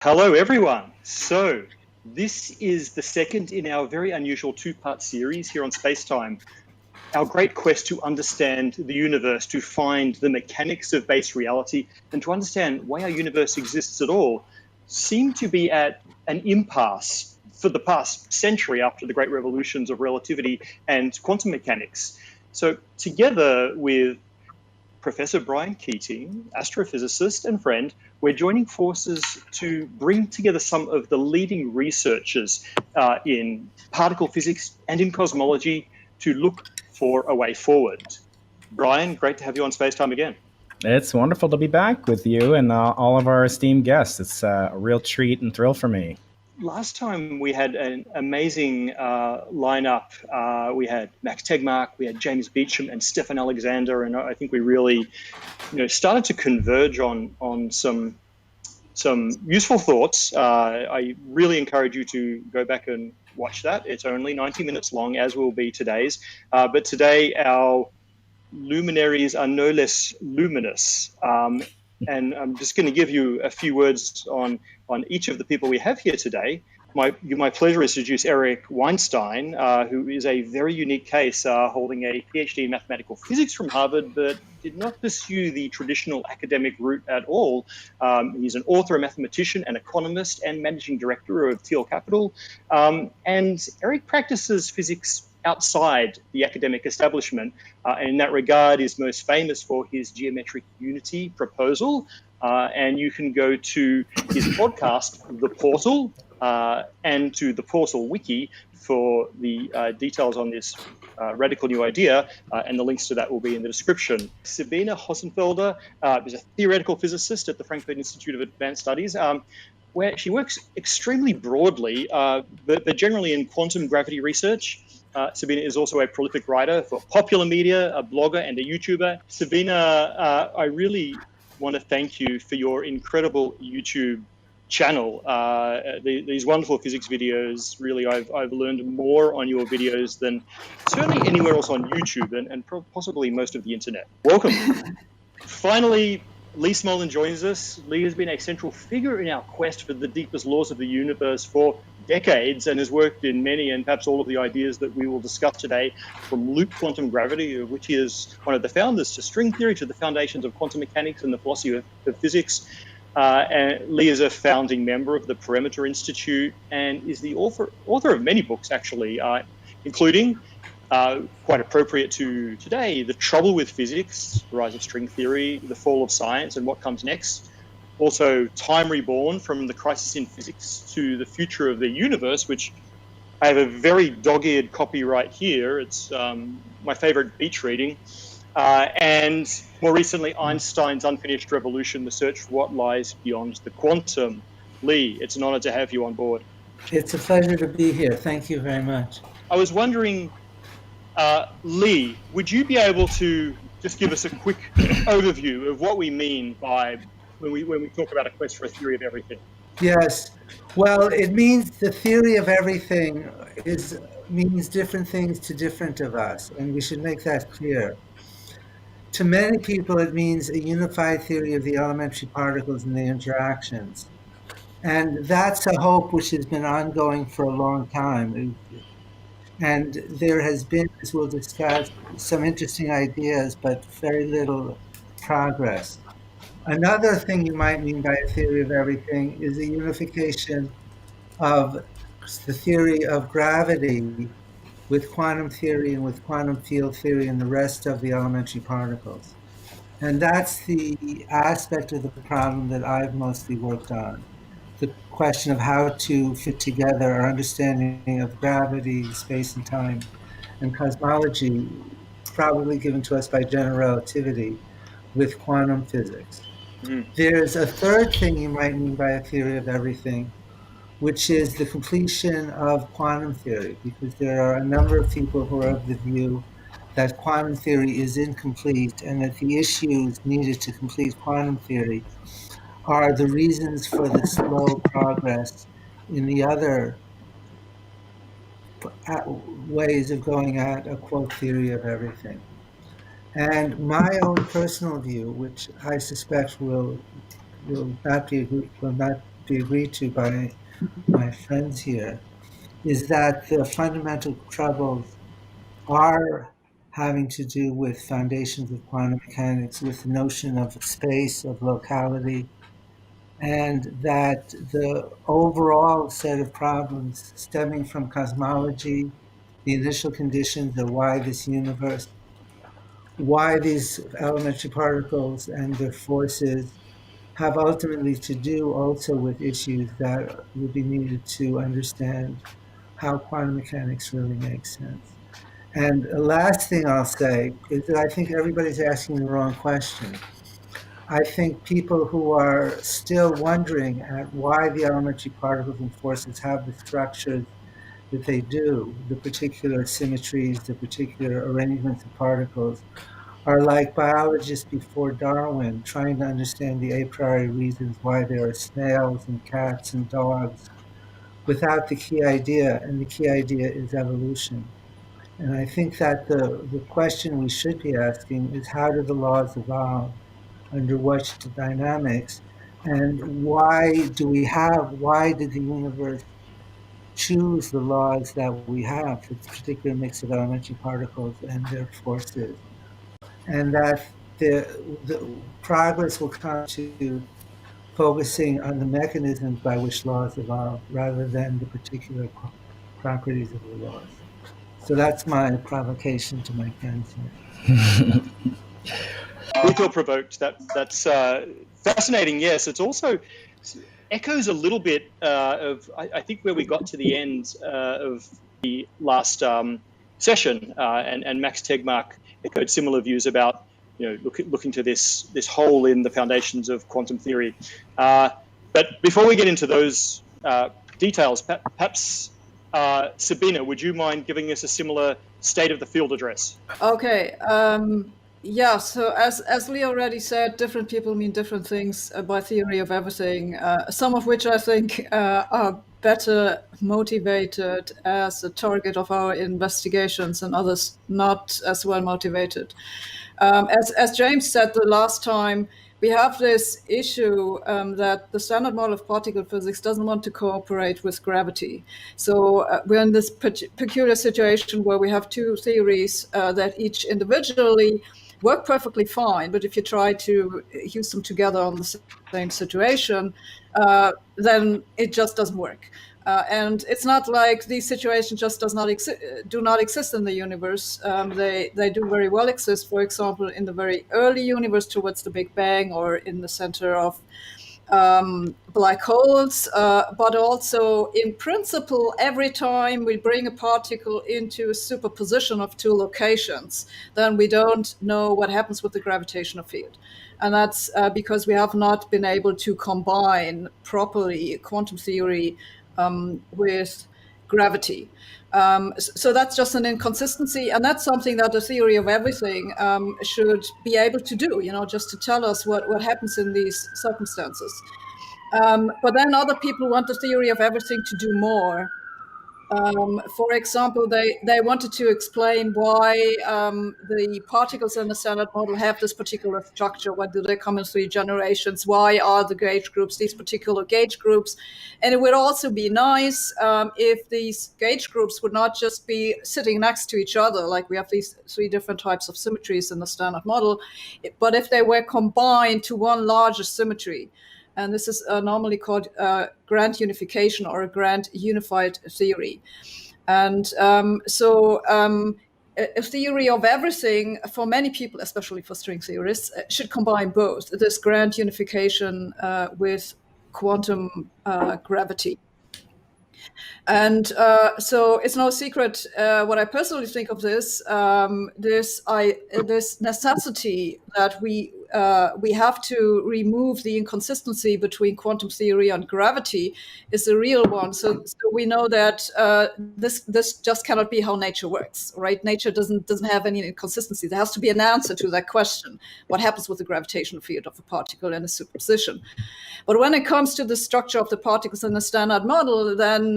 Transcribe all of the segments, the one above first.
Hello, everyone. So, this is the second in our very unusual two-part series here on Spacetime. Our great quest to understand the universe, to find the mechanics of base reality, and to understand why our universe exists at all, seem to be at an impasse for the past century after the great revolutions of relativity and quantum mechanics. So, together with Professor Brian Keating, astrophysicist and friend, we're joining forces to bring together some of the leading researchers in particle physics and in cosmology to look for a way forward. Brian, great to have you on Spacetime again. It's wonderful to be back with you and all of our esteemed guests. It's a real treat and thrill for me. Last time we had an amazing lineup. We had Max Tegmark, we had James Beecham and Stefan Alexander, and I think we really started to converge on some useful thoughts. I really encourage you to go back and watch that. It's only 90 minutes long, as will be today's. But today, our luminaries are no less luminous. And I'm just going to give you a few words on each of the people we have here today. My pleasure is to introduce Eric Weinstein, who is a very unique case, holding a PhD in mathematical physics from Harvard, but did not pursue the traditional academic route at all. He's an author, a mathematician, an economist, and managing director of Teal Capital. And Eric practices physics outside the academic establishment, and in that regard is most famous for his geometric unity proposal. And you can go to his podcast, The Portal, and to the Portal Wiki for the details on this radical new idea, and the links to that will be in the description. Sabine Hossenfelder is a theoretical physicist at the Frankfurt Institute of Advanced Studies, where she works extremely broadly, but generally in quantum gravity research. Sabine is also a prolific writer for popular media, a blogger, and a YouTuber. Sabine, I really want to thank you for your incredible YouTube channel. These wonderful physics videos, really, I've learned more on your videos than certainly anywhere else on YouTube and possibly most of the internet. Welcome. Finally, Lee Smolin joins us. Lee has been a central figure in our quest for the deepest laws of the universe for decades and has worked in many and perhaps all of the ideas that we will discuss today, from loop quantum gravity, of which he is one of the founders, to string theory, to the foundations of quantum mechanics and the philosophy of physics. And Lee is a founding member of the Perimeter Institute and is the author of many books, actually, including, quite appropriate to today, The Trouble with Physics, The Rise of String Theory, The Fall of Science, and What Comes Next. Also, Time Reborn, From the Crisis in Physics to the Future of the Universe, which I have a very dog-eared copy right here. It's my favorite beach reading. And more recently, Einstein's Unfinished Revolution, The Search for What Lies Beyond the Quantum. Lee, it's an honor to have you on board. It's a pleasure to be here. Thank you very much. I was wondering, Lee, would you be able to just give us a quick overview of what we mean by when we talk about a quest for a theory of everything? Yes. Well, it means the theory of everything means different things to different of us, and we should make that clear. To many people, it means a unified theory of the elementary particles and their interactions. And that's a hope which has been ongoing for a long time. And there has been, as we'll discuss, some interesting ideas, but very little progress. Another thing you might mean by a theory of everything is a unification of the theory of gravity with quantum theory and with quantum field theory and the rest of the elementary particles. And that's the aspect of the problem that I've mostly worked on. The question of how to fit together our understanding of gravity, space and time, and cosmology, probably given to us by general relativity, with quantum physics. There's a third thing you might mean by a theory of everything, which is the completion of quantum theory, because there are a number of people who are of the view that quantum theory is incomplete and that the issues needed to complete quantum theory are the reasons for the slow progress in the other ways of going at a quote theory of everything. And my own personal view, which I suspect will not be agreed to by my friends here, is that the fundamental troubles are having to do with foundations of quantum mechanics, with the notion of space, of locality, and that the overall set of problems stemming from cosmology, the initial conditions of why this universe, why these elementary particles and their forces have ultimately to do also with issues that would be needed to understand how quantum mechanics really makes sense. And the last thing I'll say is that I think everybody's asking the wrong question. I think people who are still wondering at why the elementary particles and forces have the structures that they do, the particular symmetries, the particular arrangements of particles, are like biologists before Darwin, trying to understand the a priori reasons why there are snails and cats and dogs without the key idea, and the key idea is evolution. And I think that the question we should be asking is, how do the laws evolve? Under what dynamics? And why did the universe choose the laws that we have, this particular mix of elementary particles and their forces? And that the progress will come to focusing on the mechanisms by which laws evolve rather than the particular properties of the laws. So that's my provocation to my friends here. We feel provoked. That's fascinating. Yes, it's also echoes a little bit of I think where we got to the end of the last session, and Max Tegmark echoed similar views about looking to this hole in the foundations of quantum theory. But before we get into those details, perhaps Sabine, would you mind giving us a similar state of the field address? Okay. Yeah, so as Lee already said, different people mean different things by theory of everything, some of which I think are better motivated as a target of our investigations and others not as well motivated. As James said the last time, we have this issue that the standard model of particle physics doesn't want to cooperate with gravity. So we're in this peculiar situation where we have two theories that each individually work perfectly fine, but if you try to use them together on the same situation, then it just doesn't work. And it's not like these situations just do not exist in the universe. They do very well exist, for example, in the very early universe towards the Big Bang, or in the center of black holes, but also in principle, every time we bring a particle into a superposition of two locations, then we don't know what happens with the gravitational field. And that's because we have not been able to combine properly quantum theory with gravity. So that's just an inconsistency, and that's something that the theory of everything should be able to do, just to tell us what happens in these circumstances. But then other people want the theory of everything to do more. For example, they wanted to explain why the particles in the standard model have this particular structure. Why do they come in three generations? Why are the gauge groups these particular gauge groups? And it would also be nice if these gauge groups would not just be sitting next to each other, like we have these three different types of symmetries in the standard model, but if they were combined to one larger symmetry. And this is normally called grand unification, or a grand unified theory. And a theory of everything, for many people, especially for string theorists, should combine both this grand unification with quantum gravity. And so it's no secret what I personally think of this. This necessity that we have to remove the inconsistency between quantum theory and gravity is a real one. So we know that this just cannot be how nature works, right? Nature doesn't have any inconsistency. There has to be an answer to that question: what happens with the gravitational field of a particle in a superposition? But when it comes to the structure of the particles in the standard model, then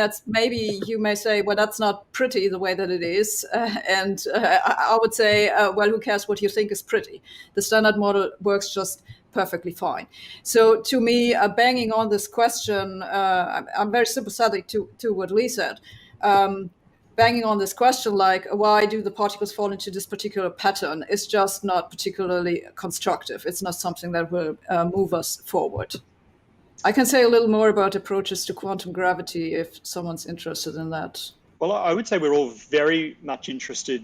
that's, maybe you may say, well, that's not pretty the way that it is. I would say, well, who cares what you think is pretty? The standard model works just perfectly fine. So to me, banging on this question, I'm very sympathetic to what Lee said. Banging on this question, like why do the particles fall into this particular pattern, is just not particularly constructive. It's not something that will move us forward. I can say a little more about approaches to quantum gravity if someone's interested in that. Well, I would say we're all very much interested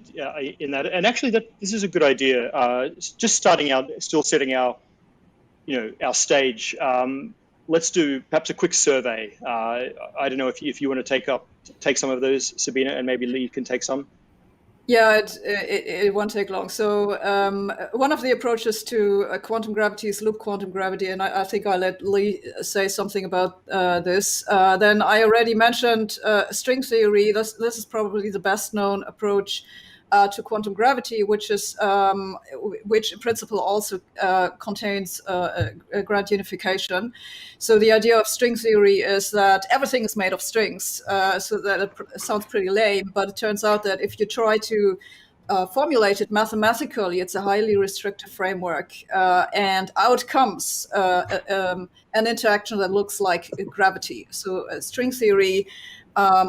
in that, and actually, this is a good idea. Just starting out, still setting our stage. Let's do perhaps a quick survey. I don't know if you want to take some of those, Sabine, and maybe Lee can take some. Yeah, it won't take long. So one of the approaches to quantum gravity is loop quantum gravity, and I think I'll let Lee say something about this. Then I already mentioned string theory. This is probably the best known approach to quantum gravity, which in principle also contains a grand unification. So the idea of string theory is that everything is made of strings. So that it sounds pretty lame, but it turns out that if you try to formulate it mathematically, it's a highly restrictive framework, and out comes an interaction that looks like gravity. So string theory,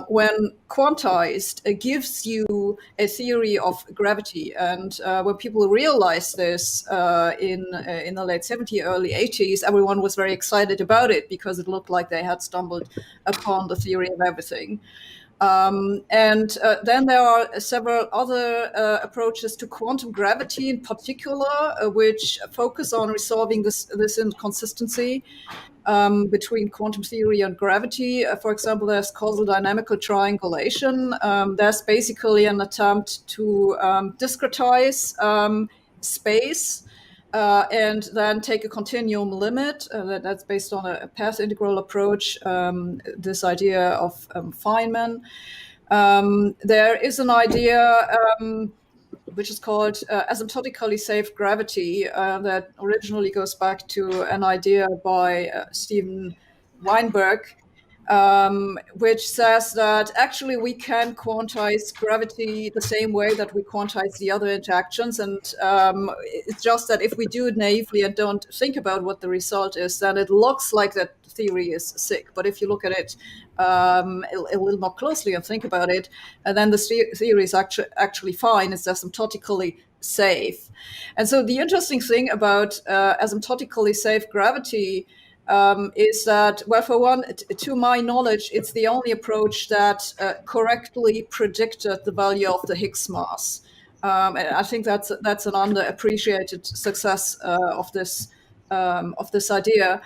when quantized, gives you a theory of gravity. And when people realized this in the late 70s, early 80s, everyone was very excited about it because it looked like they had stumbled upon the theory of everything. And then there are several other approaches to quantum gravity in particular, which focus on resolving this inconsistency between quantum theory and gravity. For example, there's causal dynamical triangulation. There's basically an attempt to discretize space and then take a continuum limit. That's based on a path integral approach, this idea of Feynman. There is an idea which is called asymptotically safe gravity, that originally goes back to an idea by Steven Weinberg, which says that actually we can quantize gravity the same way that we quantize the other interactions. And it's just that if we do it naively and don't think about what the result is, then it looks like that theory is sick. But if you look at it a little more closely and think about it, and then the theory is actually fine. It's asymptotically safe. And so the interesting thing about asymptotically safe gravity is that, well, for one, to my knowledge, it's the only approach that correctly predicted the value of the Higgs mass. And I think that's an underappreciated success of this idea.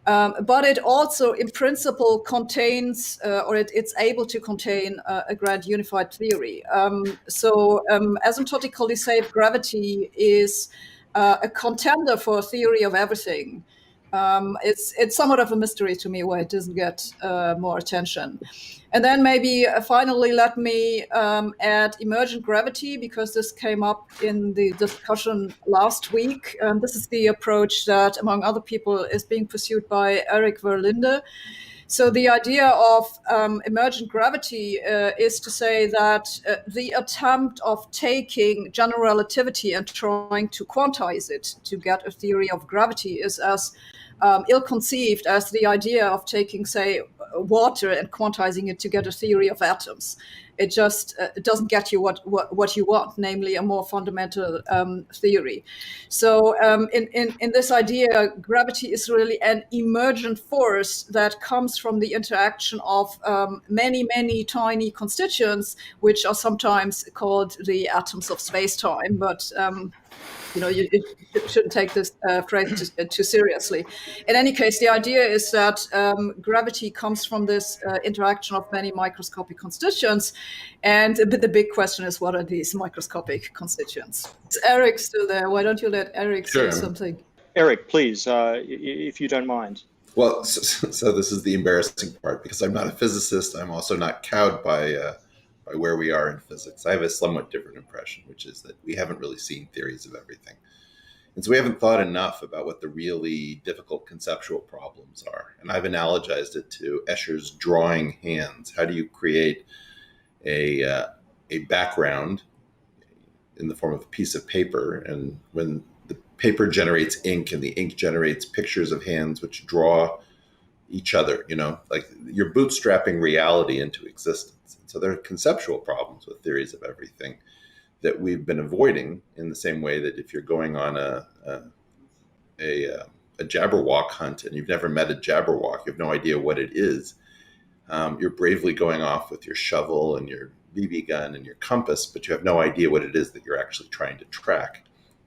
But it also, in principle, contains, or it's able to contain a grand unified theory. So asymptotically safe gravity is a contender for a theory of everything. It's somewhat of a mystery to me why it doesn't get more attention. And then maybe finally, let me add emergent gravity, because this came up in the discussion last week. This is the approach that, among other people, is being pursued by Eric Weinstein. So the idea of emergent gravity is to say that the attempt of taking general relativity and trying to quantize it to get a theory of gravity is as ill-conceived as the idea of taking, say, water and quantizing it to get a theory of atoms. It just it doesn't get you what you want, namely a more fundamental theory. So in this idea, gravity is really an emergent force that comes from the interaction of many, many tiny constituents, which are sometimes called the atoms of space-time. But you shouldn't take this phrase too seriously. In any case, the idea is that gravity comes from this interaction of many microscopic constituents. And the big question is, what are these microscopic constituents? Is Eric still there? Why don't you let Eric say something? Eric, please, if you don't mind. Well, so this is the embarrassing part, because I'm not a physicist. I'm also not cowed by where we are in physics. I have a somewhat different impression, which is that we haven't really seen theories of everything. And so we haven't thought enough about what the really difficult conceptual problems are. And I've analogized it to Escher's drawing hands. How do you create a background in the form of a piece of paper? And when the paper generates ink, and the ink generates pictures of hands which draw each other, like you're bootstrapping reality into existence. And so there are conceptual problems with theories of everything that we've been avoiding, in the same way that if you're going on a Jabberwock hunt and you've never met a Jabberwock, you have no idea what it is. You're bravely going off with your shovel and your BB gun and your compass, but you have no idea what it is that you're actually trying to track.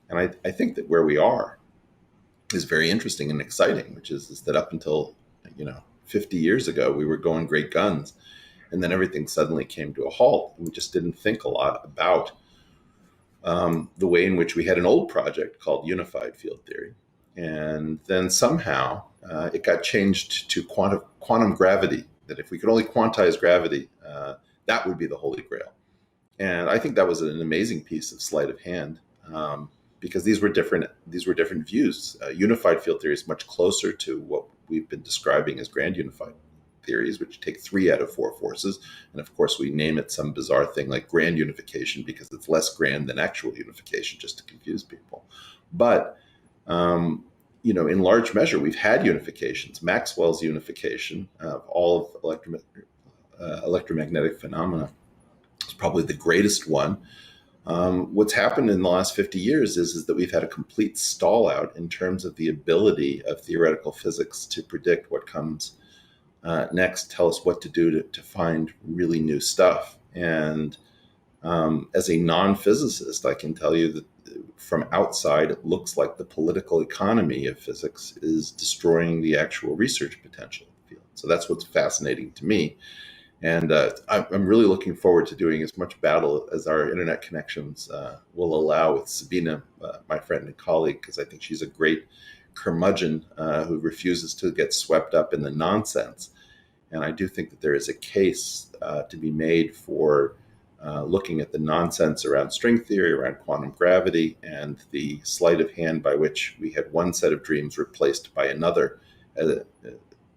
And I think that where we are is very interesting and exciting, which is that up until 50 years ago, we were going great guns, and then everything suddenly came to a halt. We just didn't think a lot about the way in which we had an old project called unified field theory. And then somehow it got changed to quantum gravity, that if we could only quantize gravity, that would be the holy grail. And I think that was an amazing piece of sleight of hand, because these were different views. Unified field theory is much closer to what we've been describing as grand unified theories, which take 3 out of 4 forces. And of course, we name it some bizarre thing like grand unification because it's less grand than actual unification, just to confuse people. But, in large measure, we've had unifications. Maxwell's unification of all of electromagnetic phenomena is probably the greatest one. What's happened in the last 50 years is that we've had a complete stall out in terms of the ability of theoretical physics to predict what comes next, tell us what to do to find really new stuff. And as a non-physicist, I can tell you that from outside, it looks like the political economy of physics is destroying the actual research potential of the field. So that's what's fascinating to me. And I'm really looking forward to doing as much battle as our internet connections will allow with Sabine, my friend and colleague, because I think she's a great curmudgeon who refuses to get swept up in the nonsense. And I do think that there is a case to be made for looking at the nonsense around string theory, around quantum gravity, and the sleight of hand by which we had one set of dreams replaced by another.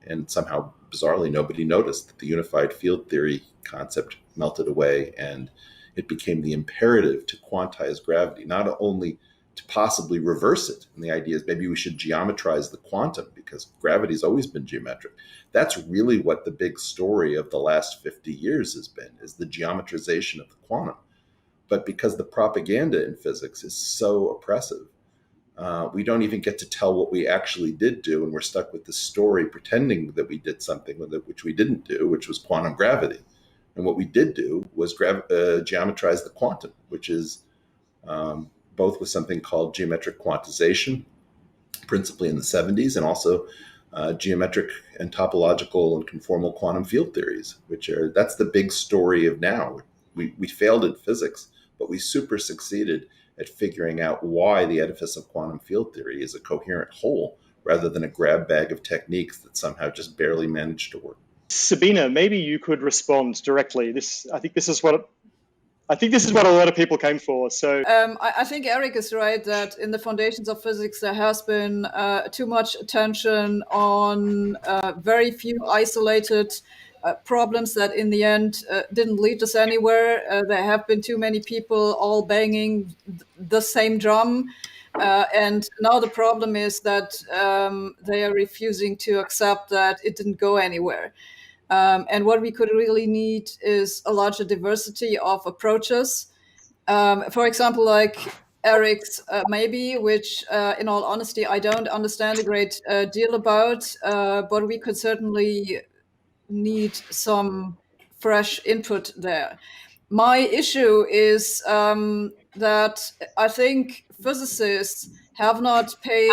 And somehow, bizarrely, nobody noticed that the unified field theory concept melted away, and it became the imperative to quantize gravity, not only to possibly reverse it. And the idea is maybe we should geometrize the quantum, because gravity's always been geometric. That's really what the big story of the last 50 years has been, is the geometrization of the quantum. But because the propaganda in physics is so oppressive, we don't even get to tell what we actually did do, and we're stuck with the story pretending that we did something with it, which we didn't do, which was quantum gravity. And what we did do was geometrize the quantum, which is both with something called geometric quantization, principally in the 70s, and also geometric and topological and conformal quantum field theories, that's the big story of now. We failed in physics, but we super succeeded at figuring out why the edifice of quantum field theory is a coherent whole rather than a grab bag of techniques that somehow just barely managed to work. Sabine, maybe you could respond directly. I think this is what a lot of people came for. So I think Eric is right that in the foundations of physics there has been too much attention on very few isolated problems that in the end didn't lead us anywhere. There have been too many people all banging the same drum. And now the problem is that they are refusing to accept that it didn't go anywhere. And what we could really need is a larger diversity of approaches. For example, like Eric's maybe, which in all honesty, I don't understand a great deal about, but we could certainly need some fresh input there. My issue is that I think physicists have not paid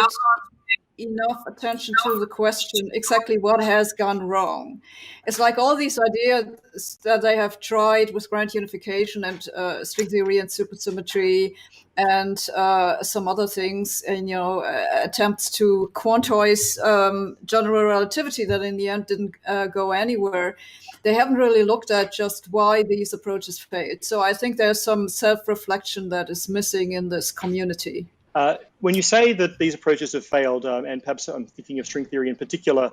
enough attention to the question exactly what has gone wrong. It's like all these ideas that they have tried with grand unification and string theory and supersymmetry and some other things, and attempts to quantize general relativity that in the end didn't go anywhere. They haven't really looked at just why these approaches failed. So I think there's some self-reflection that is missing in this community. When you say that these approaches have failed, and perhaps I'm thinking of string theory in particular,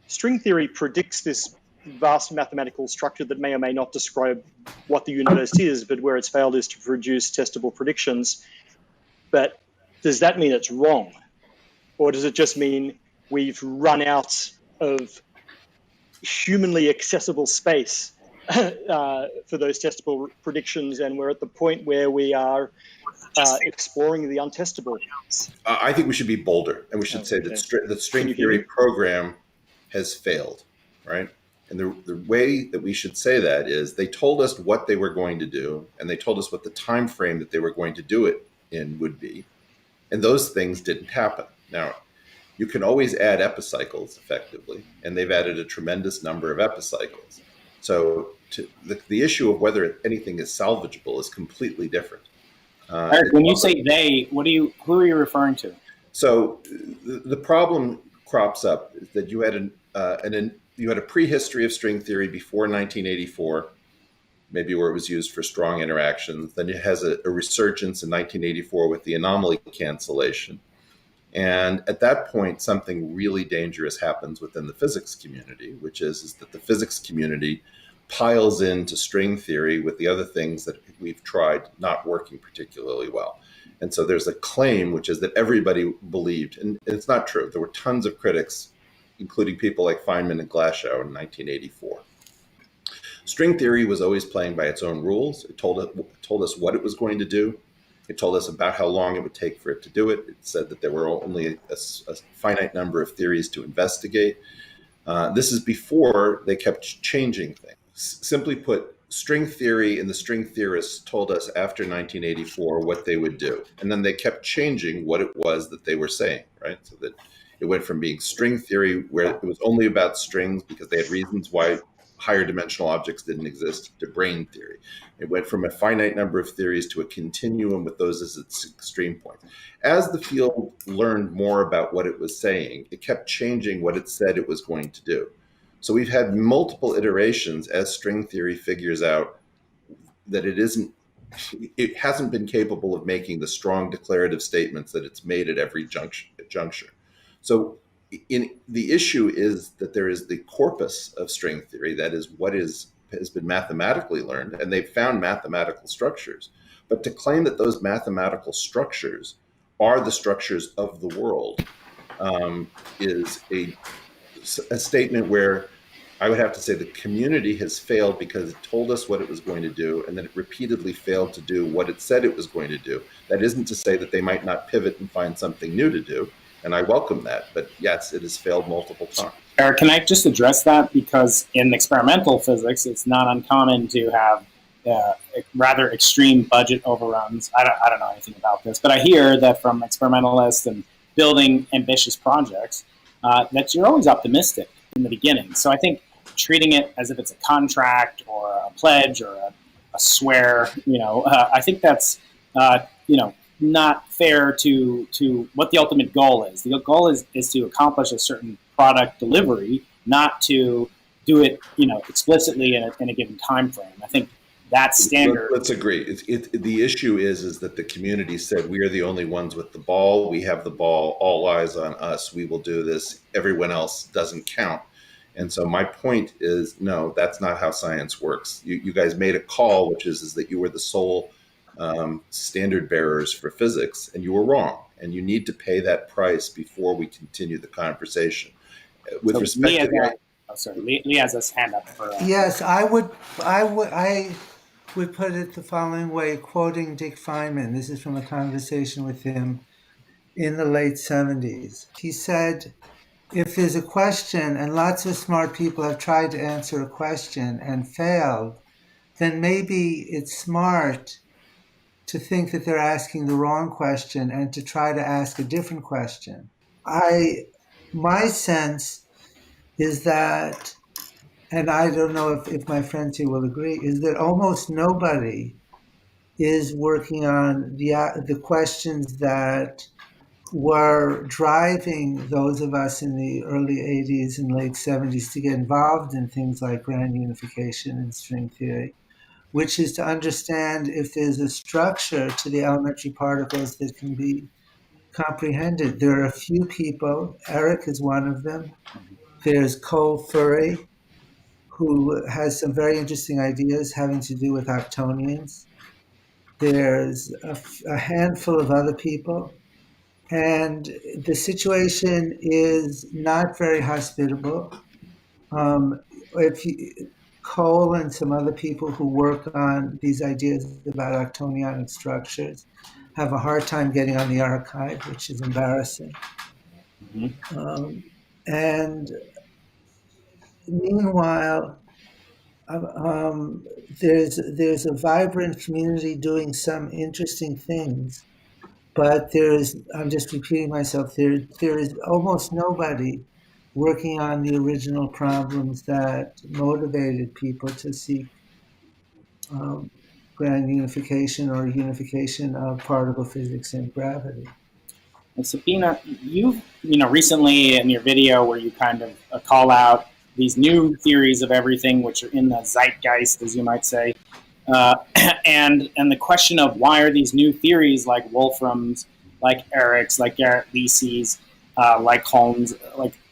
string theory predicts this vast mathematical structure that may or may not describe what the universe is, but where it's failed is to produce testable predictions. But does that mean it's wrong? Or does it just mean we've run out of humanly accessible space for those testable predictions, and we're at the point where we are exploring the untestable? I think we should be bolder, and we should say that the string theory program has failed, right? And the way that we should say that is they told us what they were going to do, and they told us what the time frame that they were going to do it in would be, and those things didn't happen. Now, you can always add epicycles effectively, and they've added a tremendous number of epicycles. So the issue of whether anything is salvageable is completely different. Eric, when you say they, who are you referring to? So the problem crops up is that you had you had a prehistory of string theory before 1984, maybe where it was used for strong interactions. Then it has a resurgence in 1984 with the anomaly cancellation. And at that point, something really dangerous happens within the physics community, which is that the physics community piles into string theory with the other things that we've tried not working particularly well. And so there's a claim, which is that everybody believed, and it's not true. There were tons of critics, including people like Feynman and Glashow in 1984. String theory was always playing by its own rules. It told us what it was going to do. It told us about how long it would take for it to do it. It said that there were only a finite number of theories to investigate. This is before they kept changing things. Simply put, string theory and the string theorists told us after 1984 what they would do. And then they kept changing what it was that they were saying, right? So that it went from being string theory, where it was only about strings because they had reasons why higher dimensional objects didn't exist, to brane theory. It went from a finite number of theories to a continuum with those as its extreme points. As the field learned more about what it was saying, it kept changing what it said it was going to do. So we've had multiple iterations as string theory figures out that it hasn't been capable of making the strong declarative statements that it's made at every juncture. So the issue is that there is the corpus of string theory, that is what has been mathematically learned, and they've found mathematical structures. But to claim that those mathematical structures are the structures of the world is a statement where I would have to say the community has failed because it told us what it was going to do, and then it repeatedly failed to do what it said it was going to do. That isn't to say that they might not pivot and find something new to do, and I welcome that. But yes, it has failed multiple times. Eric, can I just address that? Because in experimental physics, it's not uncommon to have rather extreme budget overruns. I don't know anything about this, but I hear that from experimentalists and building ambitious projects that you're always optimistic in the beginning. So I think treating it as if it's a contract or a pledge or a swear, I think that's, not fair to what the ultimate goal is. The goal is to accomplish a certain product delivery, not to do it, explicitly in a given time frame. I think that's standard. Let's agree. The issue is that the community said, we are the only ones with the ball. We have the ball. All eyes on us. We will do this. Everyone else doesn't count. And so my point is, no, that's not how science works. You guys made a call, which is that you were the sole standard bearers for physics, and you were wrong. And you need to pay that price before we continue the conversation. With so respect to Lee has his hand up for. Yes, I would put it the following way, quoting Dick Feynman. This is from a conversation with him in the late 70s. He said, if there's a question and lots of smart people have tried to answer a question and failed, then maybe it's smart to think that they're asking the wrong question and to try to ask a different question. My sense is that, and I don't know if my friends here will agree, is that almost nobody is working on the questions that were driving those of us in the early 80s and late 70s to get involved in things like grand unification and string theory, which is to understand if there's a structure to the elementary particles that can be comprehended. There are a few people, Eric is one of them. There's Cole Furry, who has some very interesting ideas having to do with octonions. There's a handful of other people. And the situation is not very hospitable. If you, Cole and some other people who work on these ideas about octonionic structures have a hard time getting on the archive, which is embarrassing. And meanwhile, there's a vibrant community doing some interesting things, but I'm just repeating myself, there is almost nobody working on the original problems that motivated people to seek grand unification or unification of particle physics and gravity. And Sabine, you recently in your video where you kind of call out these new theories of everything, which are in the zeitgeist, as you might say, and the question of why are these new theories like Wolfram's, like Eric's, like Garrett Lisi's, like Holmes,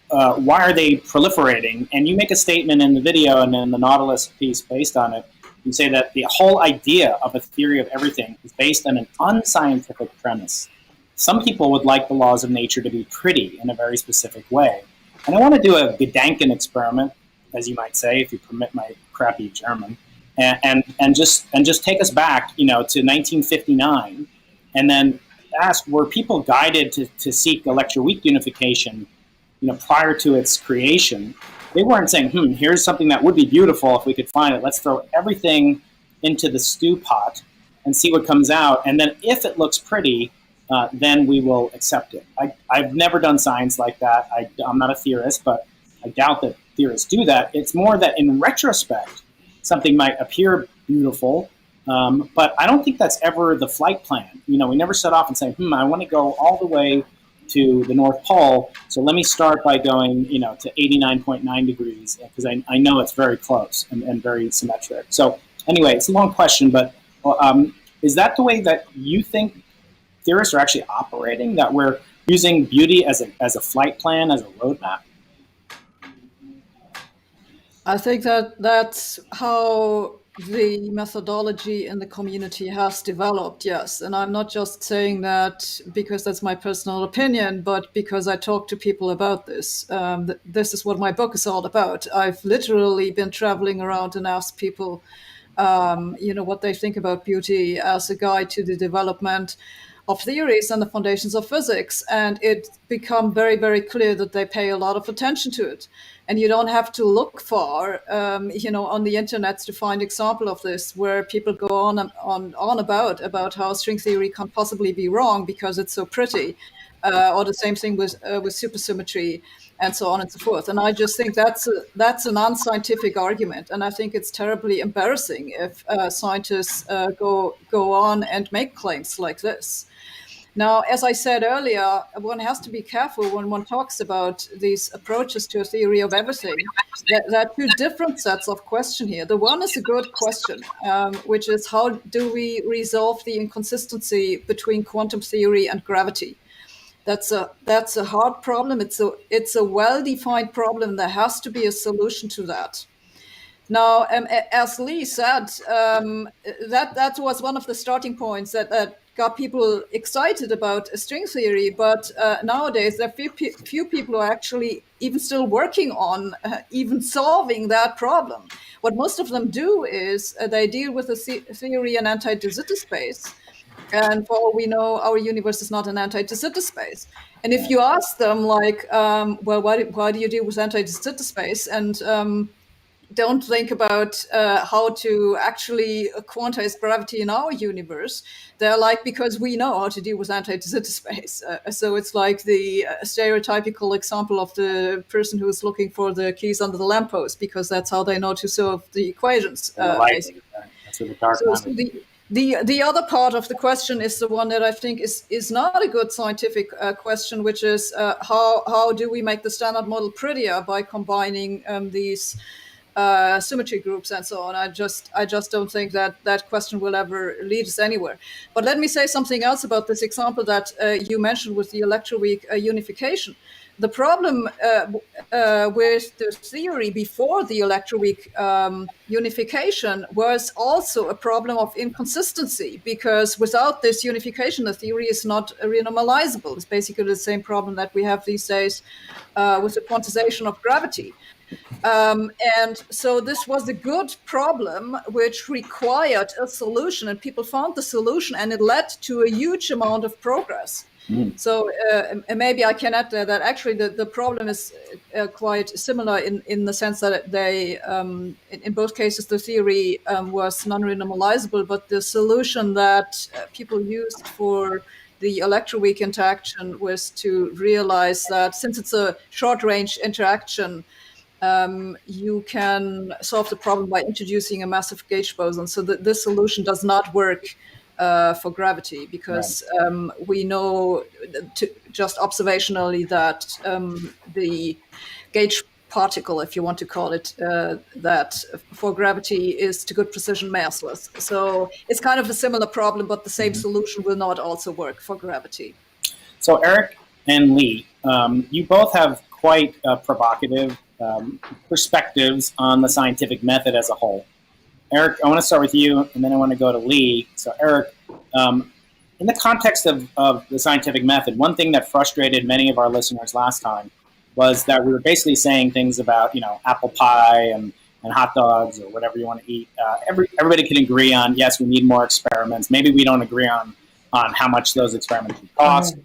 why are they proliferating? And you make a statement in the video and in the Nautilus piece based on it. You say that the whole idea of a theory of everything is based on an unscientific premise. Some people would like the laws of nature to be pretty in a very specific way. And I want to do a Gedanken experiment, as you might say, if you permit my crappy German, and just take us back, to 1959, and then ask, were people guided to seek electroweak unification, prior to its creation? They weren't saying, here's something that would be beautiful if we could find it. Let's throw everything into the stew pot and see what comes out. And then if it looks pretty, then we will accept it. I've never done science like that. I'm not a theorist, but I doubt that theorists do that. It's more that in retrospect, something might appear beautiful, but I don't think that's ever the flight plan. We never set off and say, I want to go all the way to the North Pole, so let me start by going, to 89.9 degrees, because I know it's very close and very symmetric. So anyway, it's a long question, but is that the way that you think theorists are actually operating, that we're using beauty as a flight plan, as a roadmap? I think that's how the methodology in the community has developed, yes. And I'm not just saying that because that's my personal opinion, but because I talk to people about this. This is what my book is all about. I've literally been traveling around and asked people, what they think about beauty as a guide to the development of theories and the foundations of physics. And it's become very, very clear that they pay a lot of attention to it. And you don't have to look far, on the internet to find example of this, where people go on about how string theory can't possibly be wrong because it's so pretty, or the same thing with supersymmetry, and so on and so forth. And I just think that's an unscientific argument, and I think it's terribly embarrassing if scientists go on and make claims like this. Now, as I said earlier, one has to be careful when one talks about these approaches to a theory of everything. There are two different sets of questions here. The one is a good question, which is how do we resolve the inconsistency between quantum theory and gravity? That's a hard problem. It's a well-defined problem. There has to be a solution to that. Now, as Lee said, that was one of the starting points that got people excited about string theory. But nowadays, there are few people who are actually even still working on even solving that problem. What most of them do is they deal with the theory in anti-de Sitter space. And for all we know, our universe is not an anti-de Sitter space. And if you ask them, why do you deal with anti-de Sitter space? And don't think about how to actually quantize gravity in our universe. They're like, because we know how to deal with anti-de Sitter space. So it's like the stereotypical example of the person who's looking for the keys under the lamppost, because that's how they know to solve the equations. That's where the dark The other part of the question is the one that I think is not a good scientific question, which is how do we make the standard model prettier by combining these symmetry groups and so on. I just don't think that question will ever lead us anywhere. But let me say something else about this example that you mentioned with the electroweak unification. the problem with the theory before the electroweak unification was also a problem of inconsistency, because without this unification, the theory is not renormalizable. It's basically the same problem that we have these days with the quantization of gravity. And so this was a good problem which required a solution, and people found the solution, and it led to a huge amount of progress. So maybe I can add that actually the problem is quite similar in the sense that they, in both cases, the theory was non-renormalizable, but the solution that people used for the electroweak interaction was to realize that since it's a short-range interaction, you can solve the problem by introducing a massive gauge boson. So this solution does not work for gravity, because we know just observationally that the gauge particle, if you want to call it that, for gravity is to good precision massless. So it's kind of a similar problem, but the same solution will not also work for gravity. So Eric and Lee, you both have quite provocative perspectives on the scientific method as a whole. Eric, I want to start with you, and then I want to go to Lee. So Eric, in the context of the scientific method, one thing that frustrated many of our listeners last time was that we were basically saying things about, apple pie and hot dogs or whatever you want to eat. Everybody can agree on, yes, we need more experiments. Maybe we don't agree on how much those experiments would cost.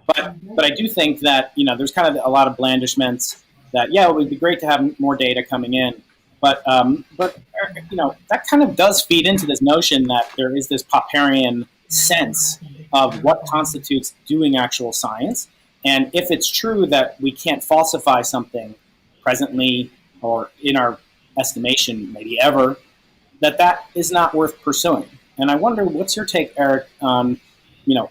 But I do think that, there's kind of a lot of blandishments that, it would be great to have more data coming in. But that kind of does feed into this notion that there is this Popperian sense of what constitutes doing actual science. And if it's true that we can't falsify something presently or in our estimation, maybe ever, that is not worth pursuing. And I wonder, what's your take, Eric, on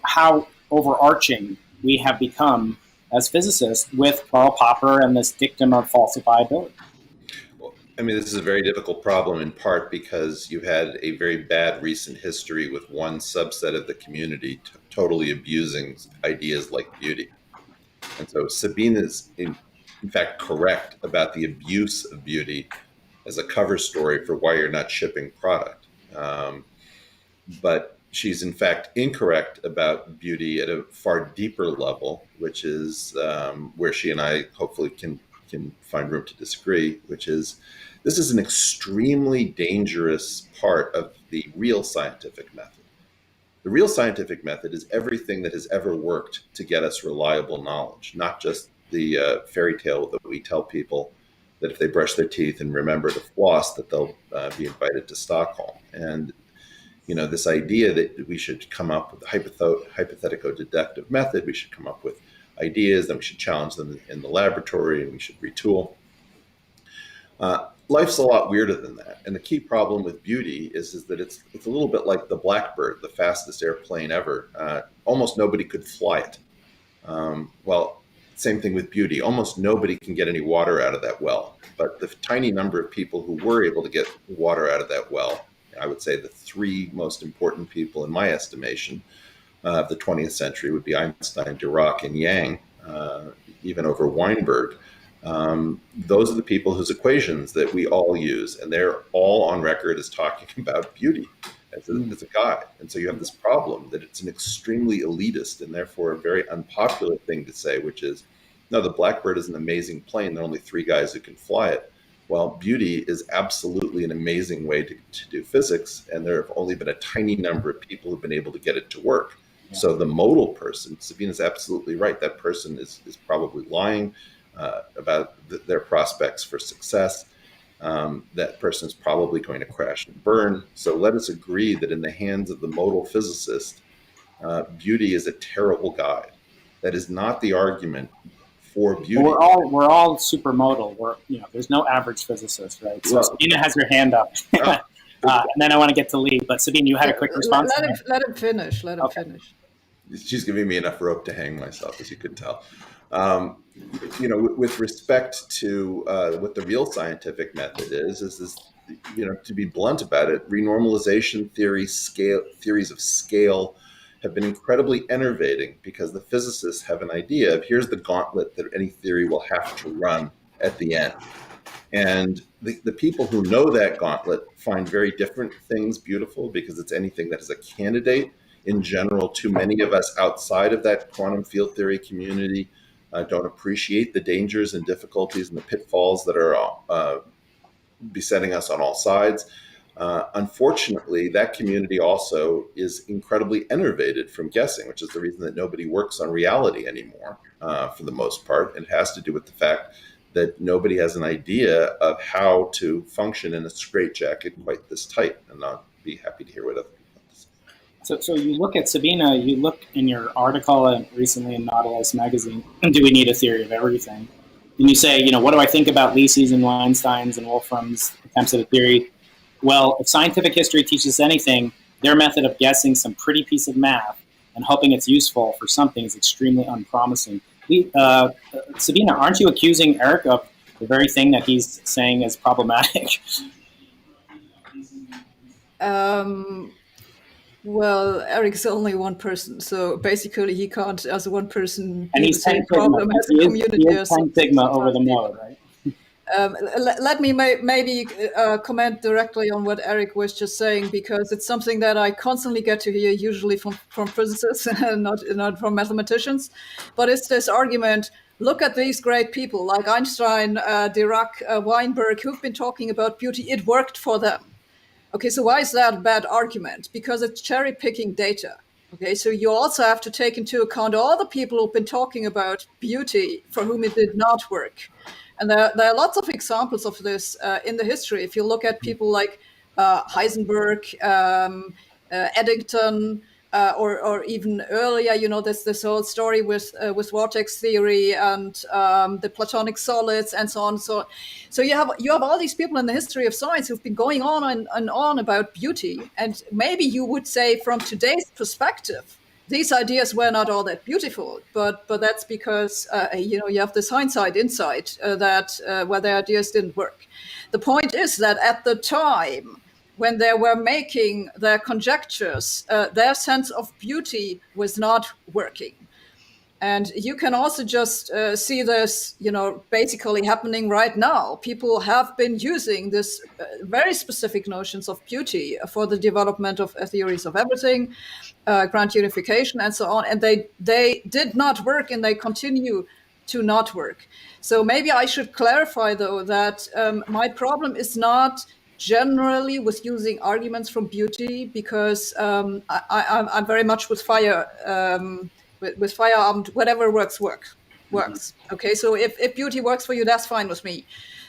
how overarching we have become as physicists with Karl Popper and this dictum of falsifiability? I mean, this is a very difficult problem in part because you've had a very bad recent history with one subset of the community totally abusing ideas like beauty. And so Sabine is in fact correct about the abuse of beauty as a cover story for why you're not shipping product. But she's in fact incorrect about beauty at a far deeper level, which is where she and I hopefully can find room to disagree, which is this is an extremely dangerous part of the real scientific method. The real scientific method is everything that has ever worked to get us reliable knowledge, not just the fairy tale that we tell people that if they brush their teeth and remember to floss, that they'll be invited to Stockholm. And this idea that we should come up with a hypothetico-deductive method, we should come up with ideas, then we should challenge them in the laboratory, and we should retool. Life's a lot weirder than that. And the key problem with beauty is that it's a little bit like the Blackbird, the fastest airplane ever. Almost nobody could fly it. Well, same thing with beauty. Almost nobody can get any water out of that well. But the tiny number of people who were able to get water out of that well, I would say the three most important people in my estimation of the 20th century would be Einstein, Dirac, and Yang, even over Weinberg. Those are the people whose equations that we all use, and they're all on record as talking about beauty as a guide. And so you have this problem that it's an extremely elitist and therefore a very unpopular thing to say, which is, no, the Blackbird is an amazing plane. There are only three guys who can fly it. Well, beauty is absolutely an amazing way to do physics, and there have only been a tiny number of people who've been able to get it to work. Yeah. So the modal person, Sabine is absolutely right. That person is probably lying about their prospects for success. That person is probably going to crash and burn. So let us agree that in the hands of the modal physicist, beauty is a terrible guide. That is not the argument for beauty. We're all supermodal. There's no average physicist, right? So Sabine has her hand up. And then I want to get to Lee, but Sabine, you had a quick response? Let him finish. Let him finish. She's giving me enough rope to hang myself, as you could tell. With respect to what the real scientific method is to be blunt about it, renormalization theories of scale have been incredibly enervating, because the physicists have an idea of, here's the gauntlet that any theory will have to run at the end. And the people who know that gauntlet find very different things beautiful, because it's anything that is a candidate. In general, too many of us outside of that quantum field theory community don't appreciate the dangers and difficulties and the pitfalls that are besetting us on all sides. Unfortunately, that community also is incredibly enervated from guessing, which is the reason that nobody works on reality anymore, for the most part. It has to do with the fact that nobody has an idea of how to function in a straitjacket quite this tight. And I'll be happy to hear what other people have to say. So you look at Sabine, you look in your article recently in Nautilus magazine, Do We Need a Theory of Everything? And you say, what do I think about Liesi's and Weinstein's and Wolfram's attempts at a theory? Well, if scientific history teaches anything, their method of guessing some pretty piece of math and hoping it's useful for something is extremely unpromising. Sabine, aren't you accusing Eric of the very thing that he's saying is problematic? Well, Eric's only one person, so basically he can't, as one person, and be he's the same problem as a community. He is 10 sigma over the mode, right? Let me maybe comment directly on what Eric was just saying, because it's something that I constantly get to hear, usually from physicists and not from mathematicians. But it's this argument: look at these great people like Einstein, Dirac, Weinberg, who've been talking about beauty. It worked for them. Okay, so why is that a bad argument? Because it's cherry picking data. Okay, so you also have to take into account all the people who've been talking about beauty for whom it did not work. And there are lots of examples of this in the history. If you look at people like Heisenberg, Eddington, or even earlier, this whole story with vortex theory and the Platonic solids and so on. So you have all these people in the history of science who've been going on and on about beauty. And maybe you would say, from today's perspective, these ideas were not all that beautiful, but that's because you have this hindsight insight that where their ideas didn't work. The point is that at the time when they were making their conjectures, their sense of beauty was not working. And you can also just see this, basically happening right now. People have been using this very specific notions of beauty for the development of theories of everything, grand unification, and so on. And they did not work, and they continue to not work. So maybe I should clarify, though, that my problem is not generally with using arguments from beauty, because I'm very much with fire. With firearmed, whatever works. Okay, so if beauty works for you, that's fine with me.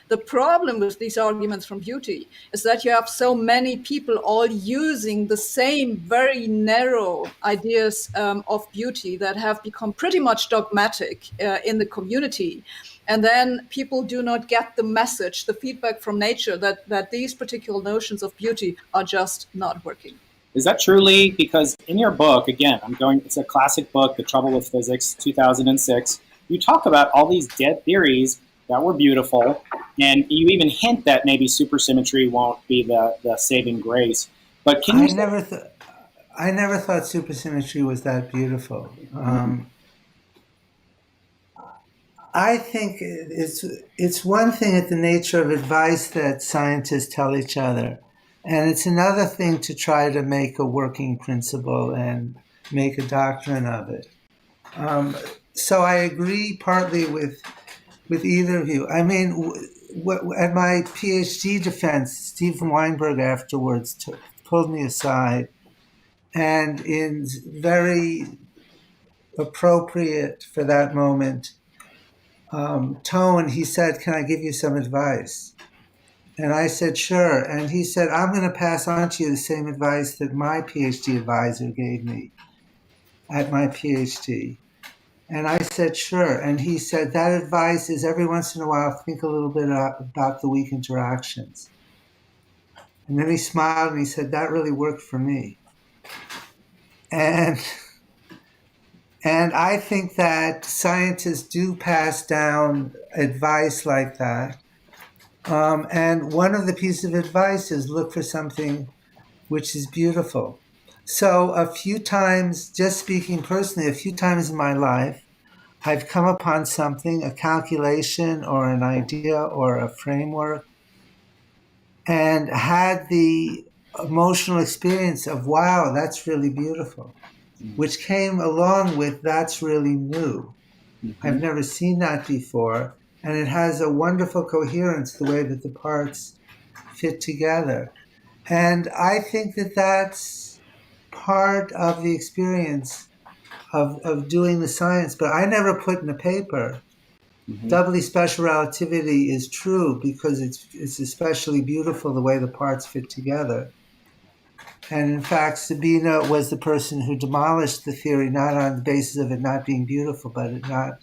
The problem with these arguments from beauty is that you have so many people all using the same very narrow ideas of beauty that have become pretty much dogmatic in the community. And then people do not get the message, the feedback from nature that these particular notions of beauty are just not working. Is that truly? Because in your book, again, it's a classic book, The Trouble with Physics, 2006. You talk about all these dead theories that were beautiful, and you even hint that maybe supersymmetry won't be the saving grace. But can you? I never thought supersymmetry was that beautiful. I think it's one thing at the nature of advice that scientists tell each other. And it's another thing to try to make a working principle and make a doctrine of it. So I agree partly with either of you. I mean, at my PhD defense, Stephen Weinberg afterwards pulled me aside, and in very appropriate for that moment tone, he said, "Can I give you some advice?" And I said, "Sure." And he said, "I'm going to pass on to you the same advice that my PhD advisor gave me at my PhD." And I said, "Sure." And he said, "That advice is every once in a while, think a little bit about the weak interactions." And then he smiled and he said, "That really worked for me." And I think that scientists do pass down advice like that. And one of the pieces of advice is look for something which is beautiful. So a few times, just speaking personally, a few times in my life, I've come upon something, a calculation or an idea or a framework, and had the emotional experience of, wow, that's really beautiful, which came along with, that's really new. I've never seen that before. And it has a wonderful coherence, the way that the parts fit together. And I think that that's part of the experience of doing the science. But I never put in a paper, doubly special relativity is true because it's especially beautiful the way the parts fit together. And in fact, Sabine was the person who demolished the theory, not on the basis of it not being beautiful, but it not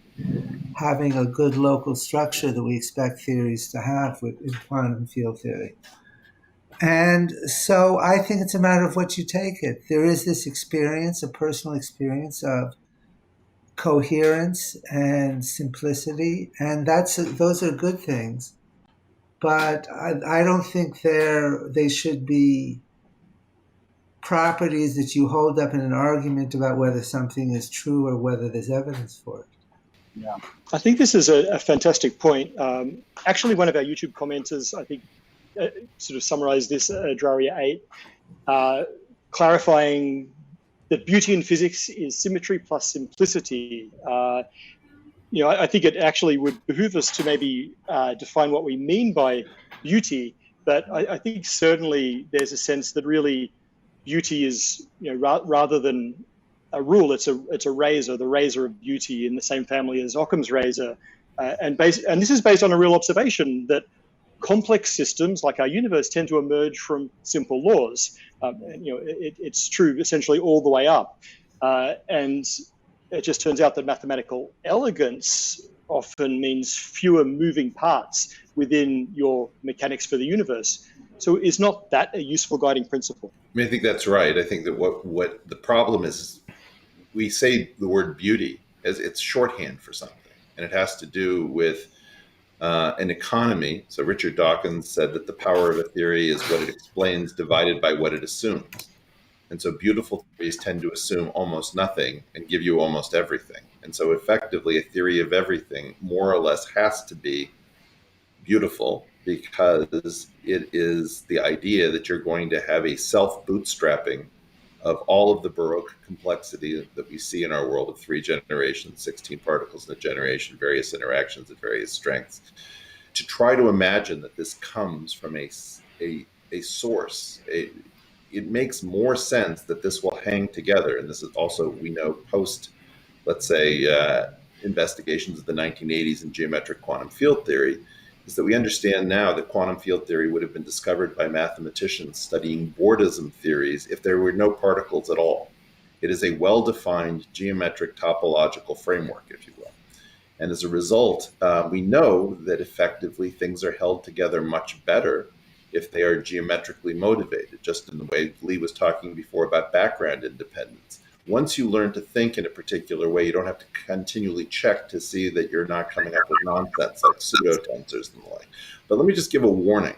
having a good local structure that we expect theories to have in quantum field theory. And so I think it's a matter of what you take it. There is this experience, a personal experience of coherence and simplicity, and those are good things. But I don't think they should be properties that you hold up in an argument about whether something is true or whether there's evidence for it. Yeah. I think this is a fantastic point. Actually, one of our YouTube commenters, I think, sort of summarized this, Draria 8, clarifying that beauty in physics is symmetry plus simplicity. I think it actually would behoove us to maybe define what we mean by beauty, but I think certainly there's a sense that really beauty is, rather than a rule, it's a razor, the razor of beauty, in the same family as Occam's razor, and this is based on a real observation that complex systems like our universe tend to emerge from simple laws. It's true essentially all the way up, and it just turns out that mathematical elegance often means fewer moving parts within your mechanics for the universe. So is not that a useful guiding principle? I mean, I think that's right. I think that what the problem is, we say the word beauty as it's shorthand for something, and it has to do with an economy. So Richard Dawkins said that the power of a theory is what it explains divided by what it assumes. And so beautiful theories tend to assume almost nothing and give you almost everything. And so effectively, a theory of everything more or less has to be beautiful, because it is the idea that you're going to have a self-bootstrapping of all of the Baroque complexity that we see in our world of 3 generations, 16 particles in a generation, various interactions at various strengths. To try to imagine that this comes from a source, it makes more sense that this will hang together. And this is also, we know, post, let's say, investigations of the 1980s in geometric quantum field theory, is that we understand now that quantum field theory would have been discovered by mathematicians studying Bordism theories if there were no particles at all. It is a well-defined geometric topological framework, if you will. And as a result, we know that effectively things are held together much better if they are geometrically motivated, just in the way Lee was talking before about background independence. Once you learn to think in a particular way, you don't have to continually check to see that you're not coming up with nonsense like pseudo-tensors and the like. But let me just give a warning.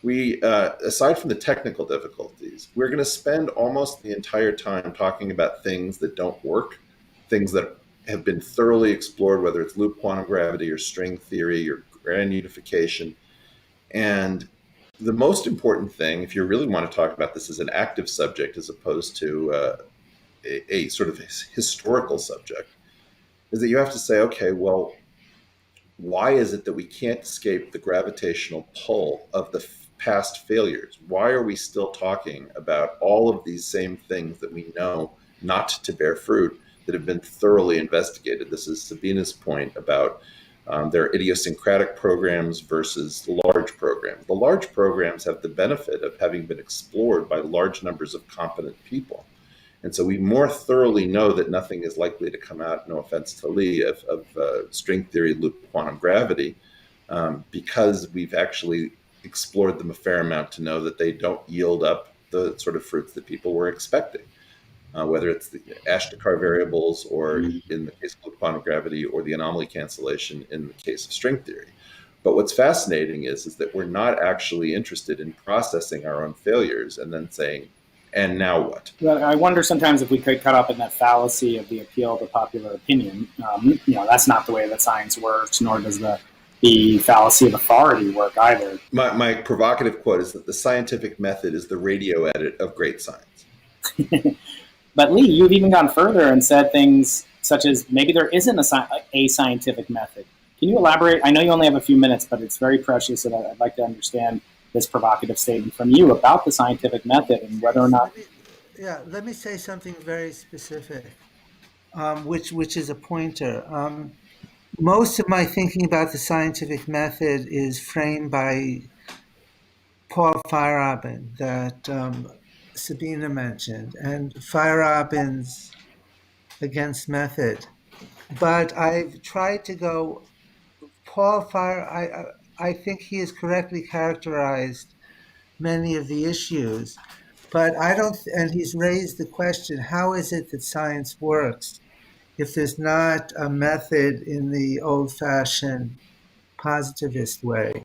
We, aside from the technical difficulties, we're going to spend almost the entire time talking about things that don't work, things that have been thoroughly explored, whether it's loop quantum gravity or string theory or grand unification. And the most important thing, if you really want to talk about this as an active subject as opposed to a sort of historical subject, is that you have to say, okay, well, why is it that we can't escape the gravitational pull of the past failures? Why are we still talking about all of these same things that we know not to bear fruit, that have been thoroughly investigated? This is Sabine's point about their idiosyncratic programs versus large programs. The large programs have the benefit of having been explored by large numbers of competent people. And so we more thoroughly know that nothing is likely to come out, no offense to Lee, of string theory, loop quantum gravity, because we've actually explored them a fair amount to know that they don't yield up the sort of fruits that people were expecting, whether it's the Ashtekar variables or in the case of loop quantum gravity, or the anomaly cancellation in the case of string theory. But what's fascinating is that we're not actually interested in processing our own failures and then saying, And now what? Well, I wonder sometimes if we could cut up in that fallacy of the appeal to popular opinion. That's not the way that science works, nor does the fallacy of authority work either. My provocative quote is that the scientific method is the radio edit of great science. But Lee, you've even gone further and said things such as maybe there isn't a scientific method. Can you elaborate? I know you only have a few minutes, but it's very precious, and I'd like to understand this provocative statement from you about the scientific method and whether or not... Let me say something very specific, which is a pointer. Most of my thinking about the scientific method is framed by Paul Feyerabend that Sabine mentioned, and Feyerabend's against method. But I've tried to go, I think he has correctly characterized many of the issues, but and he's raised the question, how is it that science works if there's not a method in the old-fashioned positivist way?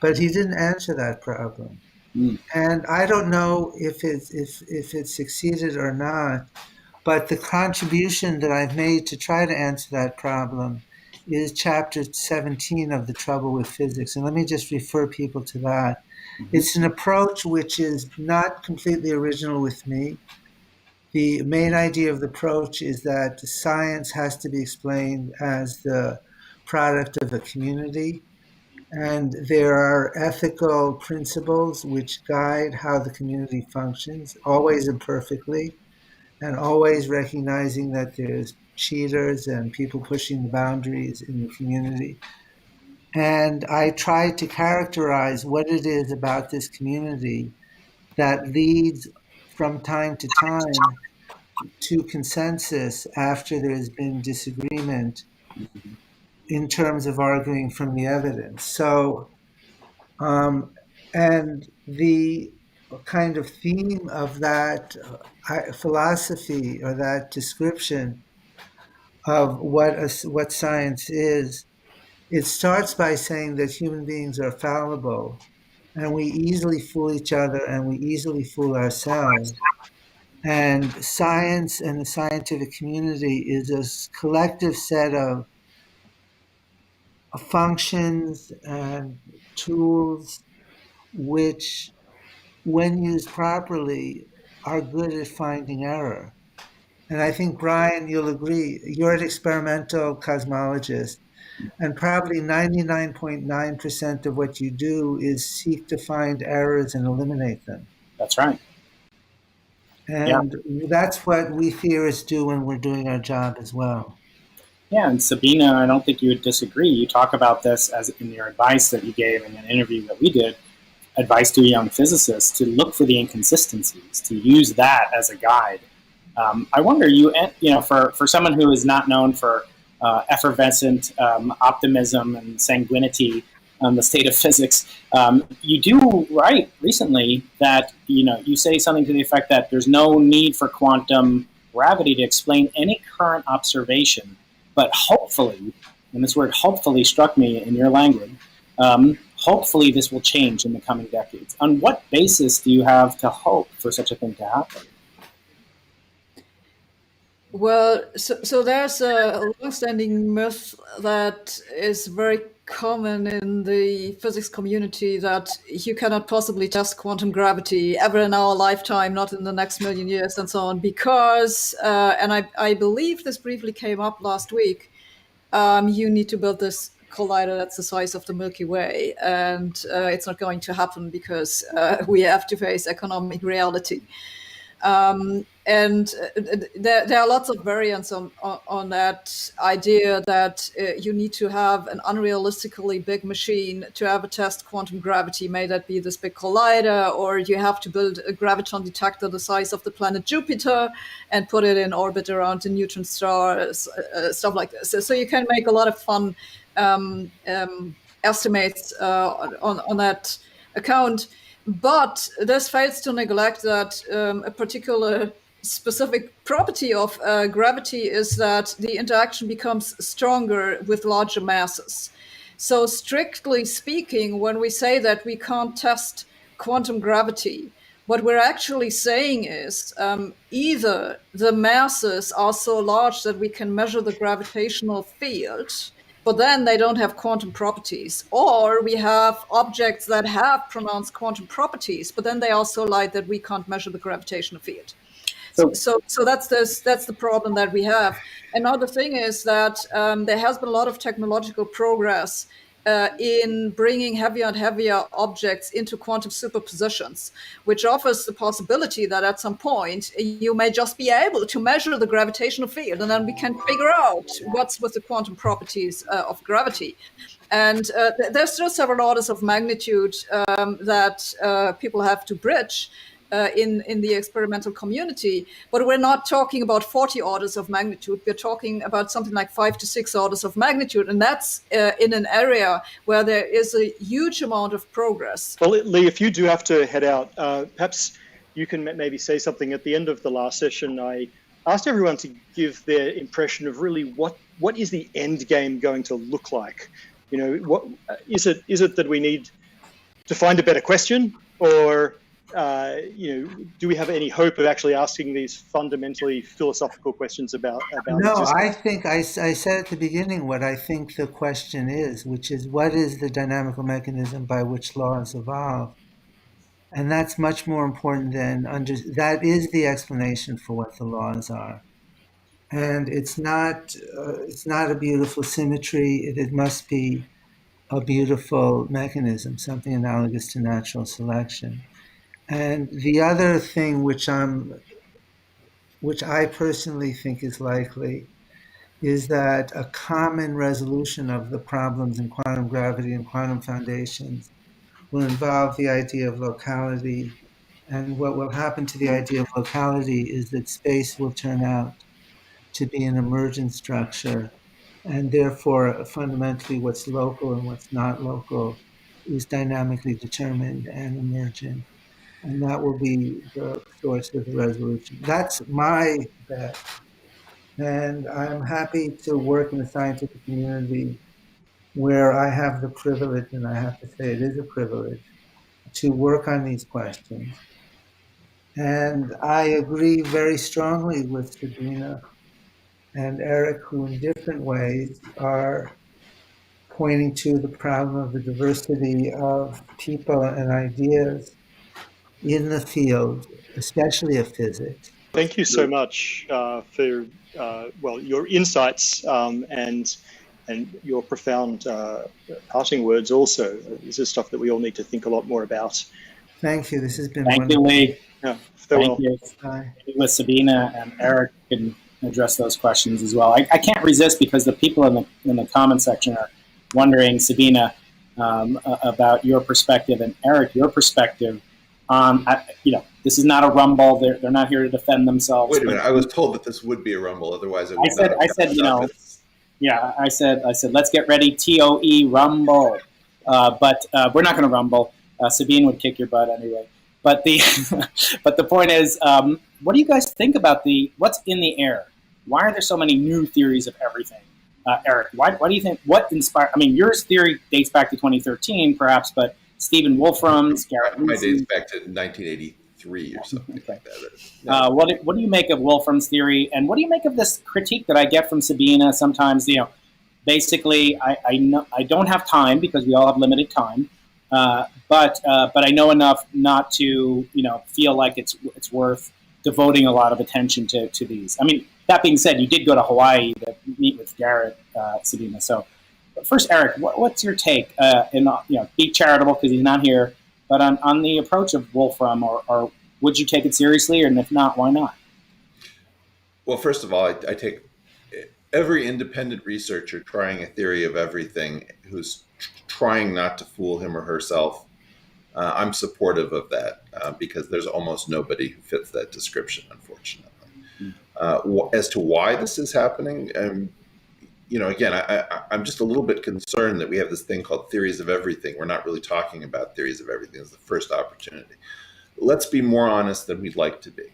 But he didn't answer that problem. And I don't know if it succeeded or not, but the contribution that I've made to try to answer that problem is chapter 17 of The Trouble with Physics. And let me just refer people to that. It's an approach which is not completely original with me. The main idea of the approach is that science has to be explained as the product of a community. And there are ethical principles which guide how the community functions, always imperfectly, and always recognizing that there's cheaters and people pushing the boundaries in the community. And I try to characterize what it is about this community that leads from time to time to consensus after there's been disagreement in terms of arguing from the evidence. So, and the kind of theme of that philosophy or that description of what science is, it starts by saying that human beings are fallible and we easily fool each other and we easily fool ourselves. And science and the scientific community is a collective set of functions and tools which, when used properly, are good at finding error. And I think, Brian, you'll agree, you're an experimental cosmologist, and probably 99.9% of what you do is seek to find errors and eliminate them. That's right. And that's what we theorists do when we're doing our job as well. Yeah, and Sabine, I don't think you would disagree. You talk about this as in your advice that you gave in an interview that we did, advice to a young physicist to look for the inconsistencies, to use that as a guide. I wonder, for someone who is not known for effervescent optimism and sanguinity on the state of physics, you do write recently that you say something to the effect that there's no need for quantum gravity to explain any current observation, but hopefully, and this word hopefully struck me in your language, hopefully this will change in the coming decades. On what basis do you have to hope for such a thing to happen? Well, so there's a long-standing myth that is very common in the physics community that you cannot possibly test quantum gravity ever in our lifetime, not in the next million years and so on, because, and I believe this briefly came up last week, you need to build this collider that's the size of the Milky Way, and it's not going to happen because we have to face economic reality. And there are lots of variants on that idea that you need to have an unrealistically big machine to ever test quantum gravity. May that be this big collider, or you have to build a graviton detector the size of the planet Jupiter and put it in orbit around a neutron star, stuff like this. So you can make a lot of fun estimates on that account. But this fails to neglect that a particular specific property of gravity is that the interaction becomes stronger with larger masses. So strictly speaking, when we say that we can't test quantum gravity, What we're actually saying is either the masses are so large that we can measure the gravitational field, but then they don't have quantum properties, or we have objects that have pronounced quantum properties, but then they are so light that we can't measure the gravitational field. So that's the problem that we have. Another thing is that there has been a lot of technological progress in bringing heavier and heavier objects into quantum superpositions, which offers the possibility that at some point you may just be able to measure the gravitational field, and then we can figure out what's with the quantum properties of gravity. And there's still several orders of magnitude that people have to bridge in the experimental community, but we're not talking about 40 orders of magnitude. We're talking about something like 5 to 6 orders of magnitude, and that's in an area where there is a huge amount of progress. Well, Lee, if you do have to head out, perhaps you can maybe say something at the end of the last session. I asked everyone to give their impression of really what is the end game going to look like. You know, what is it that we need to find a better question, or do we have any hope of actually asking these fundamentally philosophical questions about No, existence? I think I said at the beginning what I think the question is, which is what is the dynamical mechanism by which laws evolve? And that's much more important than that is the explanation for what the laws are. And it's not a beautiful symmetry. It must be a beautiful mechanism, something analogous to natural selection. And the other thing which I personally think is likely is that a common resolution of the problems in quantum gravity and quantum foundations will involve the idea of locality. And what will happen to the idea of locality is that space will turn out to be an emergent structure. And therefore, fundamentally, what's local and what's not local is dynamically determined and emergent. And that will be the source of the resolution. That's my bet. And I'm happy to work in the scientific community where I have the privilege, and I have to say it is a privilege, to work on these questions. And I agree very strongly with Sabine and Eric, who in different ways are pointing to the problem of the diversity of people and ideas in the field, especially of physics. Thank you so much for your insights and your profound parting words. Also, this is stuff that we all need to think a lot more about. Thank you. This has been Thank wonderful. you, Lee. Yeah, Thank you. Bye. With Sabine and Eric can address those questions as well. I can't resist because the people in the comment section are wondering, Sabine, about your perspective, and Eric, your perspective. This is not a rumble. They're not here to defend themselves. Wait a minute. I was told that this would be a rumble. Otherwise, I said, let's get ready. TOE rumble. But we're not going to rumble. Sabine would kick your butt anyway. But the point is, what do you guys think about what's in the air? Why are there so many new theories of everything? Eric, why do you think, what inspired, your theory dates back to 2013 perhaps, but Stephen Wolfram's, Garrett my dates back to 1983 or something like that. What do you make of Wolfram's theory, and what do you make of this critique that I get from Sabine sometimes? Basically, I don't have time because we all have limited time, but I know enough not to feel like it's worth devoting a lot of attention to these. That being said, you did go to Hawaii to meet with Garrett, Sabine. So, first, Eric, what's your take? Be charitable because he's not here, but on the approach of Wolfram, or would you take it seriously, and if not, why not? Well, first of all, I take every independent researcher trying a theory of everything who's trying not to fool him or herself. I'm supportive of that because there's almost nobody who fits that description, unfortunately. As to why this is happening, again, I'm just a little bit concerned that we have this thing called theories of everything. We're not really talking about theories of everything as the first opportunity. Let's be more honest than we'd like to be.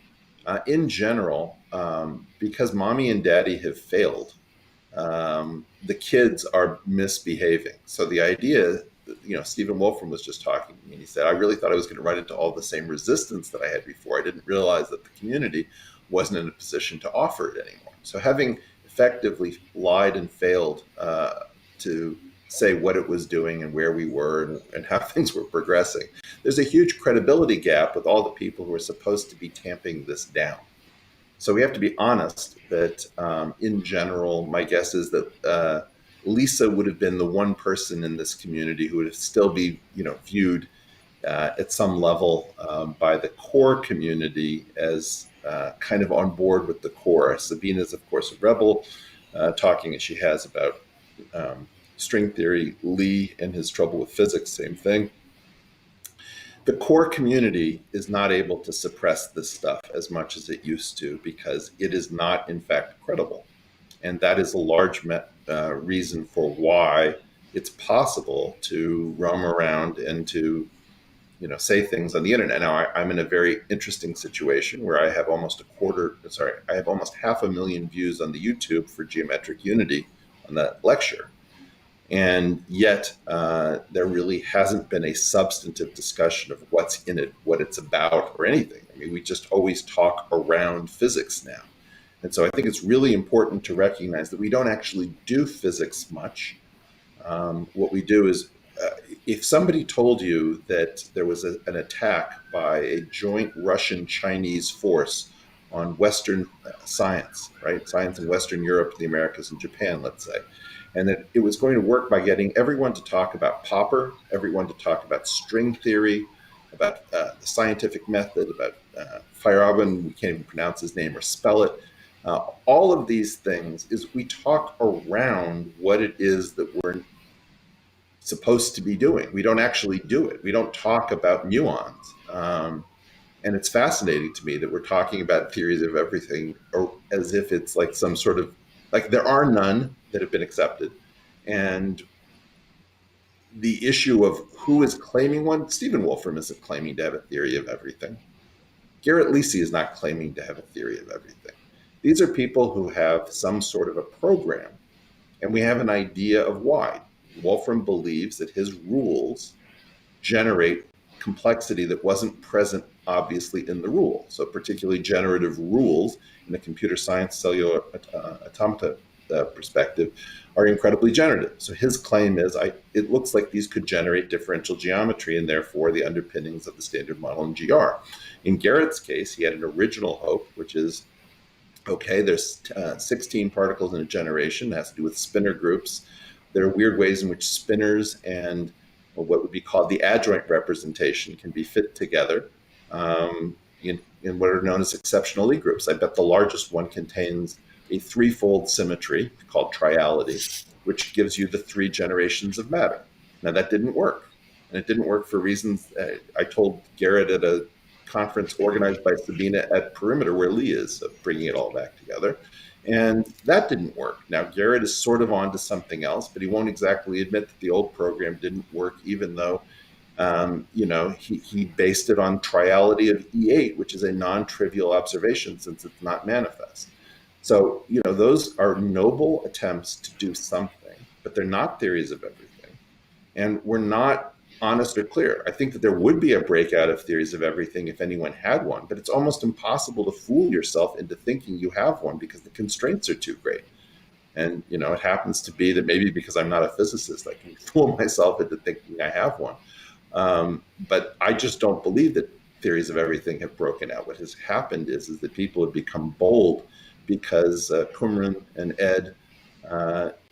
In general, because mommy and daddy have failed, the kids are misbehaving. So the idea Stephen Wolfram was just talking to me, and he said, I really thought I was going to run into all the same resistance that I had before. I didn't realize that the community wasn't in a position to offer it anymore. So having effectively lied and failed to say what it was doing and where we were and how things were progressing, there's a huge credibility gap with all the people who are supposed to be tamping this down. So we have to be honest that in general, my guess is that Lisa would have been the one person in this community who would still be, viewed at some level by the core community as kind of on board with the core. Sabine is, of course, a rebel, talking as she has about string theory. Lee and his trouble with physics, same thing. The core community is not able to suppress this stuff as much as it used to because it is not, in fact, credible. And that is a large reason for why it's possible to roam around and to, say things on the internet. Now, I'm in a very interesting situation where I have almost 500,000 views on the YouTube for geometric unity on that lecture. And yet there really hasn't been a substantive discussion of what's in it, what it's about, or anything. I mean, we just always talk around physics now. And so I think it's really important to recognize that we don't actually do physics much. What we do is, if somebody told you that there was an attack by a joint Russian-Chinese force on Western science, right? Science in Western Europe, the Americas, and Japan, let's say, and that it was going to work by getting everyone to talk about Popper, everyone to talk about string theory, about the scientific method, about Feyerabend, we can't even pronounce his name or spell it. All of these things is we talk around what it is that we're supposed to be doing. We don't actually do it. We don't talk about muons. And it's fascinating to me that we're talking about theories of everything or as if it's like some sort of, like there are none that have been accepted. And the issue of who is claiming one, Stephen Wolfram isn't claiming to have a theory of everything. Garrett Lisi is not claiming to have a theory of everything. These are people who have some sort of a program, and we have an idea of why. Wolfram believes that his rules generate complexity that wasn't present, obviously, in the rule. So particularly generative rules in the computer science cellular automata perspective are incredibly generative. So his claim is, it looks like these could generate differential geometry and therefore the underpinnings of the standard model in GR. In Garrett's case, he had an original hope, which is, okay, there's 16 particles in a generation. It has to do with spinor groups. There are weird ways in which spinors and what would be called the adjoint representation can be fit together in what are known as exceptional Lie groups. I bet the largest one contains a threefold symmetry called triality, which gives you the three generations of matter. Now that didn't work. And it didn't work for reasons I told Garrett at a conference organized by Sabine at Perimeter, where Lee is, bringing it all back together. And that didn't work. Now, Garrett is sort of on to something else, but he won't exactly admit that the old program didn't work, even though, he based it on triality of E8, which is a non-trivial observation since it's not manifest. So, those are noble attempts to do something, but they're not theories of everything. And we're not honest or clear. I think that there would be a breakout of theories of everything if anyone had one, but it's almost impossible to fool yourself into thinking you have one because the constraints are too great. And, it happens to be that maybe because I'm not a physicist, I can fool myself into thinking I have one. But I just don't believe that theories of everything have broken out. What has happened is that people have become bold because Qumran and Ed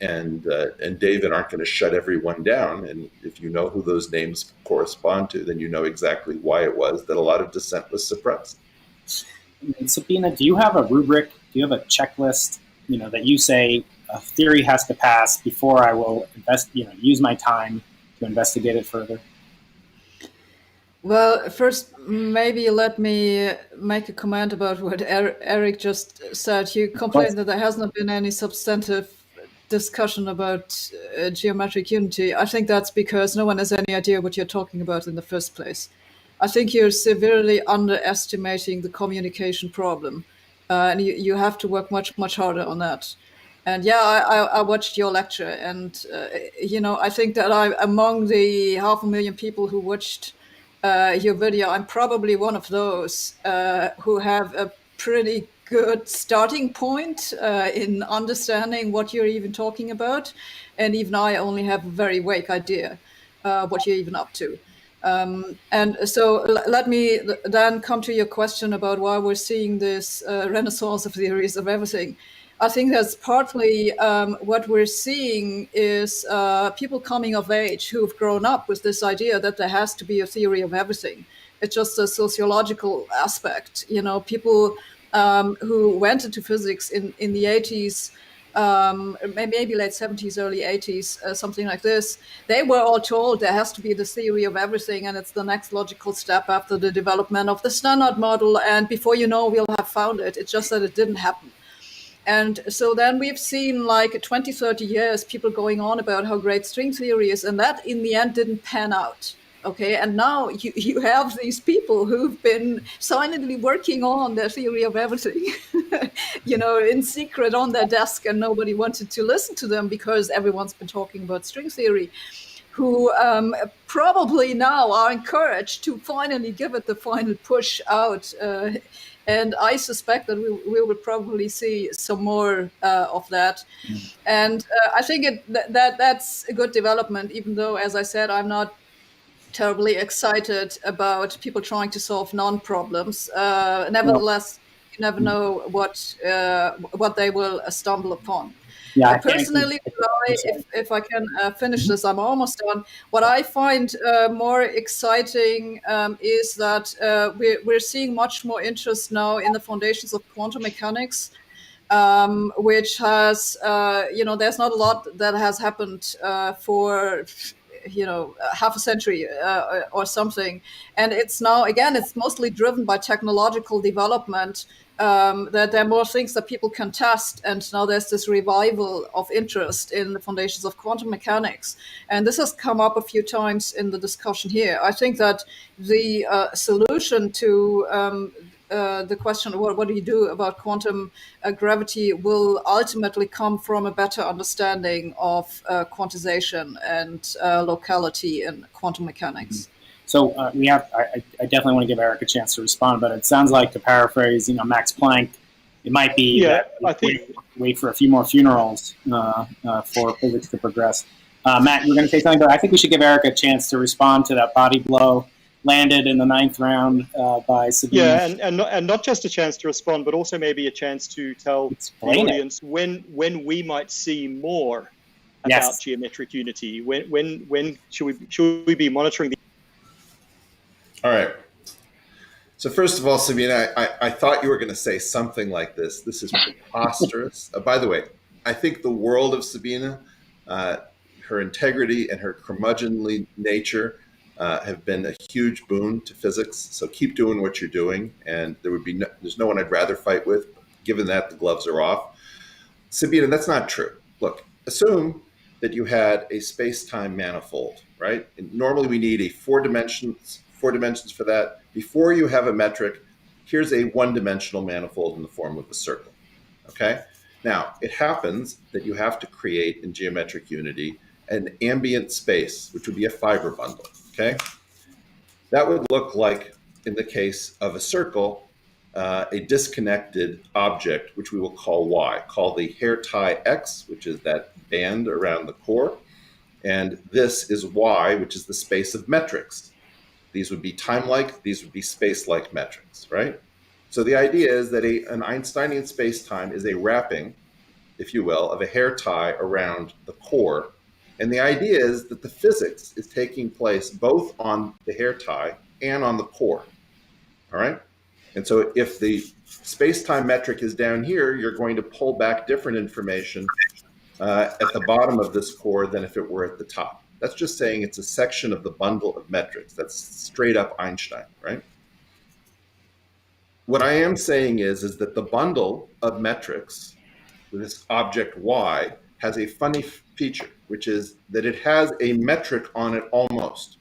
and David aren't going to shut everyone down. And if you know who those names correspond to, then you know exactly why it was that a lot of dissent was suppressed. And Sabina, do you have a rubric? Do you have a checklist, that you say a theory has to pass before I will use my time to investigate it further? Well, first, maybe let me make a comment about what Eric just said. You complained that there has not been any substantive discussion about geometric unity. I think that's because no one has any idea what you're talking about in the first place. I think you're severely underestimating the communication problem, and you have to work much, much harder on that. And yeah, I watched your lecture, and I think that I'm among the 500,000 people who watched your video. I'm probably one of those who have a pretty good starting point in understanding what you're even talking about, and even I only have a very vague idea what you're even up to. And so let me then come to your question about why we're seeing this renaissance of theories of everything. I think that's partly what we're seeing is people coming of age who've grown up with this idea that there has to be a theory of everything. It's just a sociological aspect. People who went into physics in the 80s, maybe late 70s, early 80s, something like this, they were all told there has to be this theory of everything, and it's the next logical step after the development of the standard model. And before you know, we'll have found it. It's just that it didn't happen. And so then we've seen like 20, 30 years, people going on about how great string theory is, and that in the end didn't pan out. Okay, and now you have these people who've been silently working on their theory of everything, in secret on their desk, and nobody wanted to listen to them because everyone's been talking about string theory, who probably now are encouraged to finally give it the final push out. And I suspect that we will probably see some more of that. And I think that's a good development, even though, as I said, I'm not terribly excited about people trying to solve non-problems. Nevertheless, you never know what they will stumble upon. Yeah, Personally, if I can finish this, I'm almost done. What I find more exciting is that we're seeing much more interest now in the foundations of quantum mechanics, which has, there's not a lot that has happened for half a century or something. And it's now, again, it's mostly driven by technological development, that there are more things that people can test. And now there's this revival of interest in the foundations of quantum mechanics. And this has come up a few times in the discussion here. I think that the solution to the question of what do you do about quantum gravity will ultimately come from a better understanding of quantization and locality in quantum mechanics. So I definitely want to give Eric a chance to respond, but it sounds like, to paraphrase, Max Planck, it might be wait for a few more funerals for physics to progress. Matt, you were going to say something, but I think we should give Eric a chance to respond to that body blow landed in the 9th round by Sabine. Yeah, and not just a chance to respond, but also maybe a chance to tell the audience when we might see more about geometric unity. When should we be monitoring the? All right. So first of all, Sabine, I thought you were going to say something like this. This is preposterous. By the way, I think the world of Sabine, her integrity and her curmudgeonly nature have been a huge boon to physics. So keep doing what you're doing, and there's no one I'd rather fight with. Given that, the gloves are off. Sabine, that's not true. Look, assume that you had a space-time manifold, right? And normally we need four dimensions for that. Before you have a metric, here's a one-dimensional manifold in the form of a circle, okay? Now, it happens that you have to create in geometric unity an ambient space, which would be a fiber bundle, okay? That would look like, in the case of a circle, a disconnected object, which we will call Y, call the hair tie X, which is that band around the core. And this is Y, which is the space of metrics. These would be time-like, these would be space-like metrics, right? So the idea is that an Einsteinian space-time is a wrapping, if you will, of a hair tie around the core. And the idea is that the physics is taking place both on the hair tie and on the core, all right? And so if the space-time metric is down here, you're going to pull back different information at the bottom of this core than if it were at the top. That's just saying it's a section of the bundle of metrics. That's straight up Einstein, right? What I am saying is that the bundle of metrics, this object Y, has a funny feature, which is that it has a metric on it almost.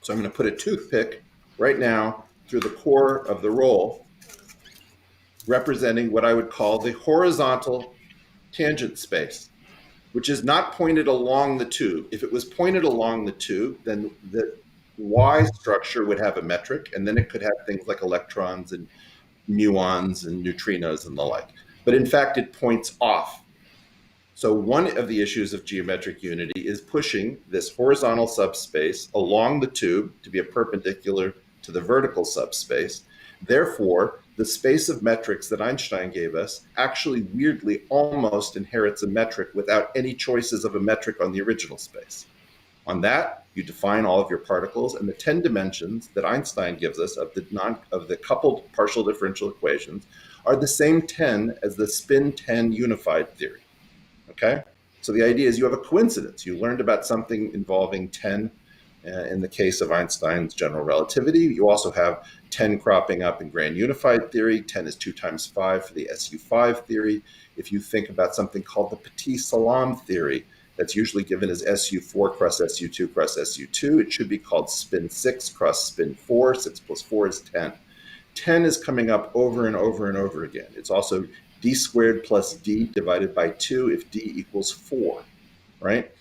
So I'm going to put a toothpick right now through the core of the roll, representing what I would call the horizontal tangent space, which is not pointed along the tube. If it was pointed along the tube, then the Y structure would have a metric, and then it could have things like electrons and muons and neutrinos and the like. But in fact, it points off. So one of the issues of geometric unity is pushing this horizontal subspace along the tube to be a perpendicular to the vertical subspace. Therefore, the space of metrics that Einstein gave us actually weirdly almost inherits a metric without any choices of a metric on the original space. On that, you define all of your particles, and the 10 dimensions that Einstein gives us of the coupled partial differential equations are the same 10 as the spin 10 unified theory. Okay? So the idea is you have a coincidence. You learned about something involving 10 in the case of Einstein's general relativity. You also have 10 cropping up in grand unified theory. 10 is 2 times 5 for the SU5 theory. If you think about something called the Petit Salam theory, that's usually given as SU4 cross SU2 cross SU2, it should be called spin 6 cross spin 4. 6 plus 4 is 10. 10 is coming up over and over and over again. It's also d squared plus d divided by 2 if d equals 4, right?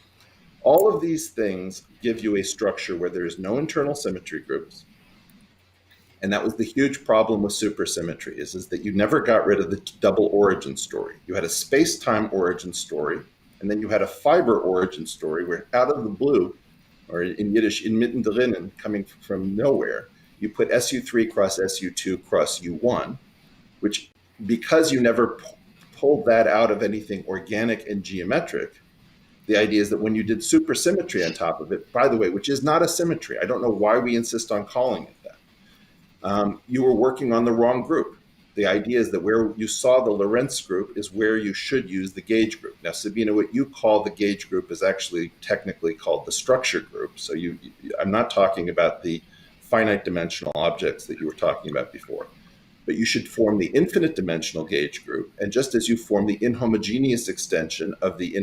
All of these things give you a structure where there is no internal symmetry groups. And that was the huge problem with supersymmetry, is that you never got rid of the double origin story. You had a space-time origin story, and then you had a fiber origin story where out of the blue, or in Yiddish, inmitten drinnen, coming from nowhere, you put SU3 cross SU2 cross U1, which, because you never pulled that out of anything organic and geometric, the idea is that when you did supersymmetry on top of it, by the way, which is not a symmetry, I don't know why we insist on calling it that, you were working on the wrong group. The idea is that where you saw the Lorentz group is where you should use the gauge group. Now, Sabine, what you call the gauge group is actually technically called the structure group. So I'm not talking about the finite dimensional objects that you were talking about before. But you should form the infinite dimensional gauge group. And just as you form the inhomogeneous extension of the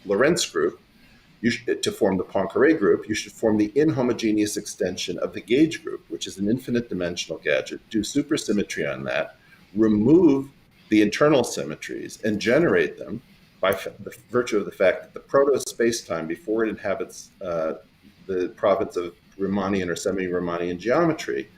Lorentz group, to form the Poincare group, you should form the inhomogeneous extension of the gauge group, which is an infinite dimensional gadget. Do supersymmetry on that, remove the internal symmetries, and generate them by the virtue of the fact that the proto-spacetime, before it inhabits the province of Riemannian or semi-Riemannian geometry,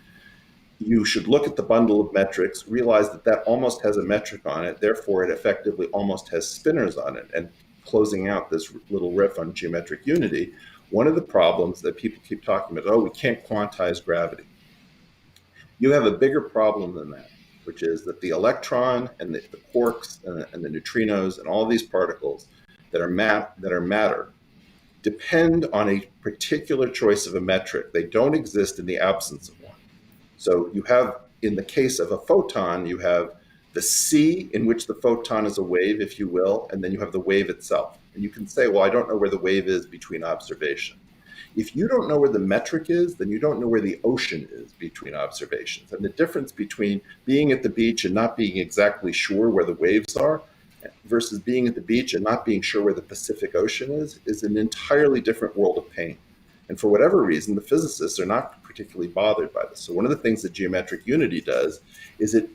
you should look at the bundle of metrics, realize that that almost has a metric on it, therefore it effectively almost has spinors on it. And closing out this little riff on geometric unity, one of the problems that people keep talking about, oh, we can't quantize gravity. You have a bigger problem than that, which is that the electron and the quarks and the neutrinos and all these particles that are matter depend on a particular choice of a metric. They don't exist in the absence of one. So you have, in the case of a photon, you have the C in which the photon is a wave, if you will, and then you have the wave itself. And you can say, well, I don't know where the wave is between observations. If you don't know where the metric is, then you don't know where the ocean is between observations. And the difference between being at the beach and not being exactly sure where the waves are versus being at the beach and not being sure where the Pacific Ocean is an entirely different world of pain. And for whatever reason, the physicists are not particularly bothered by this. So one of the things that geometric unity does is it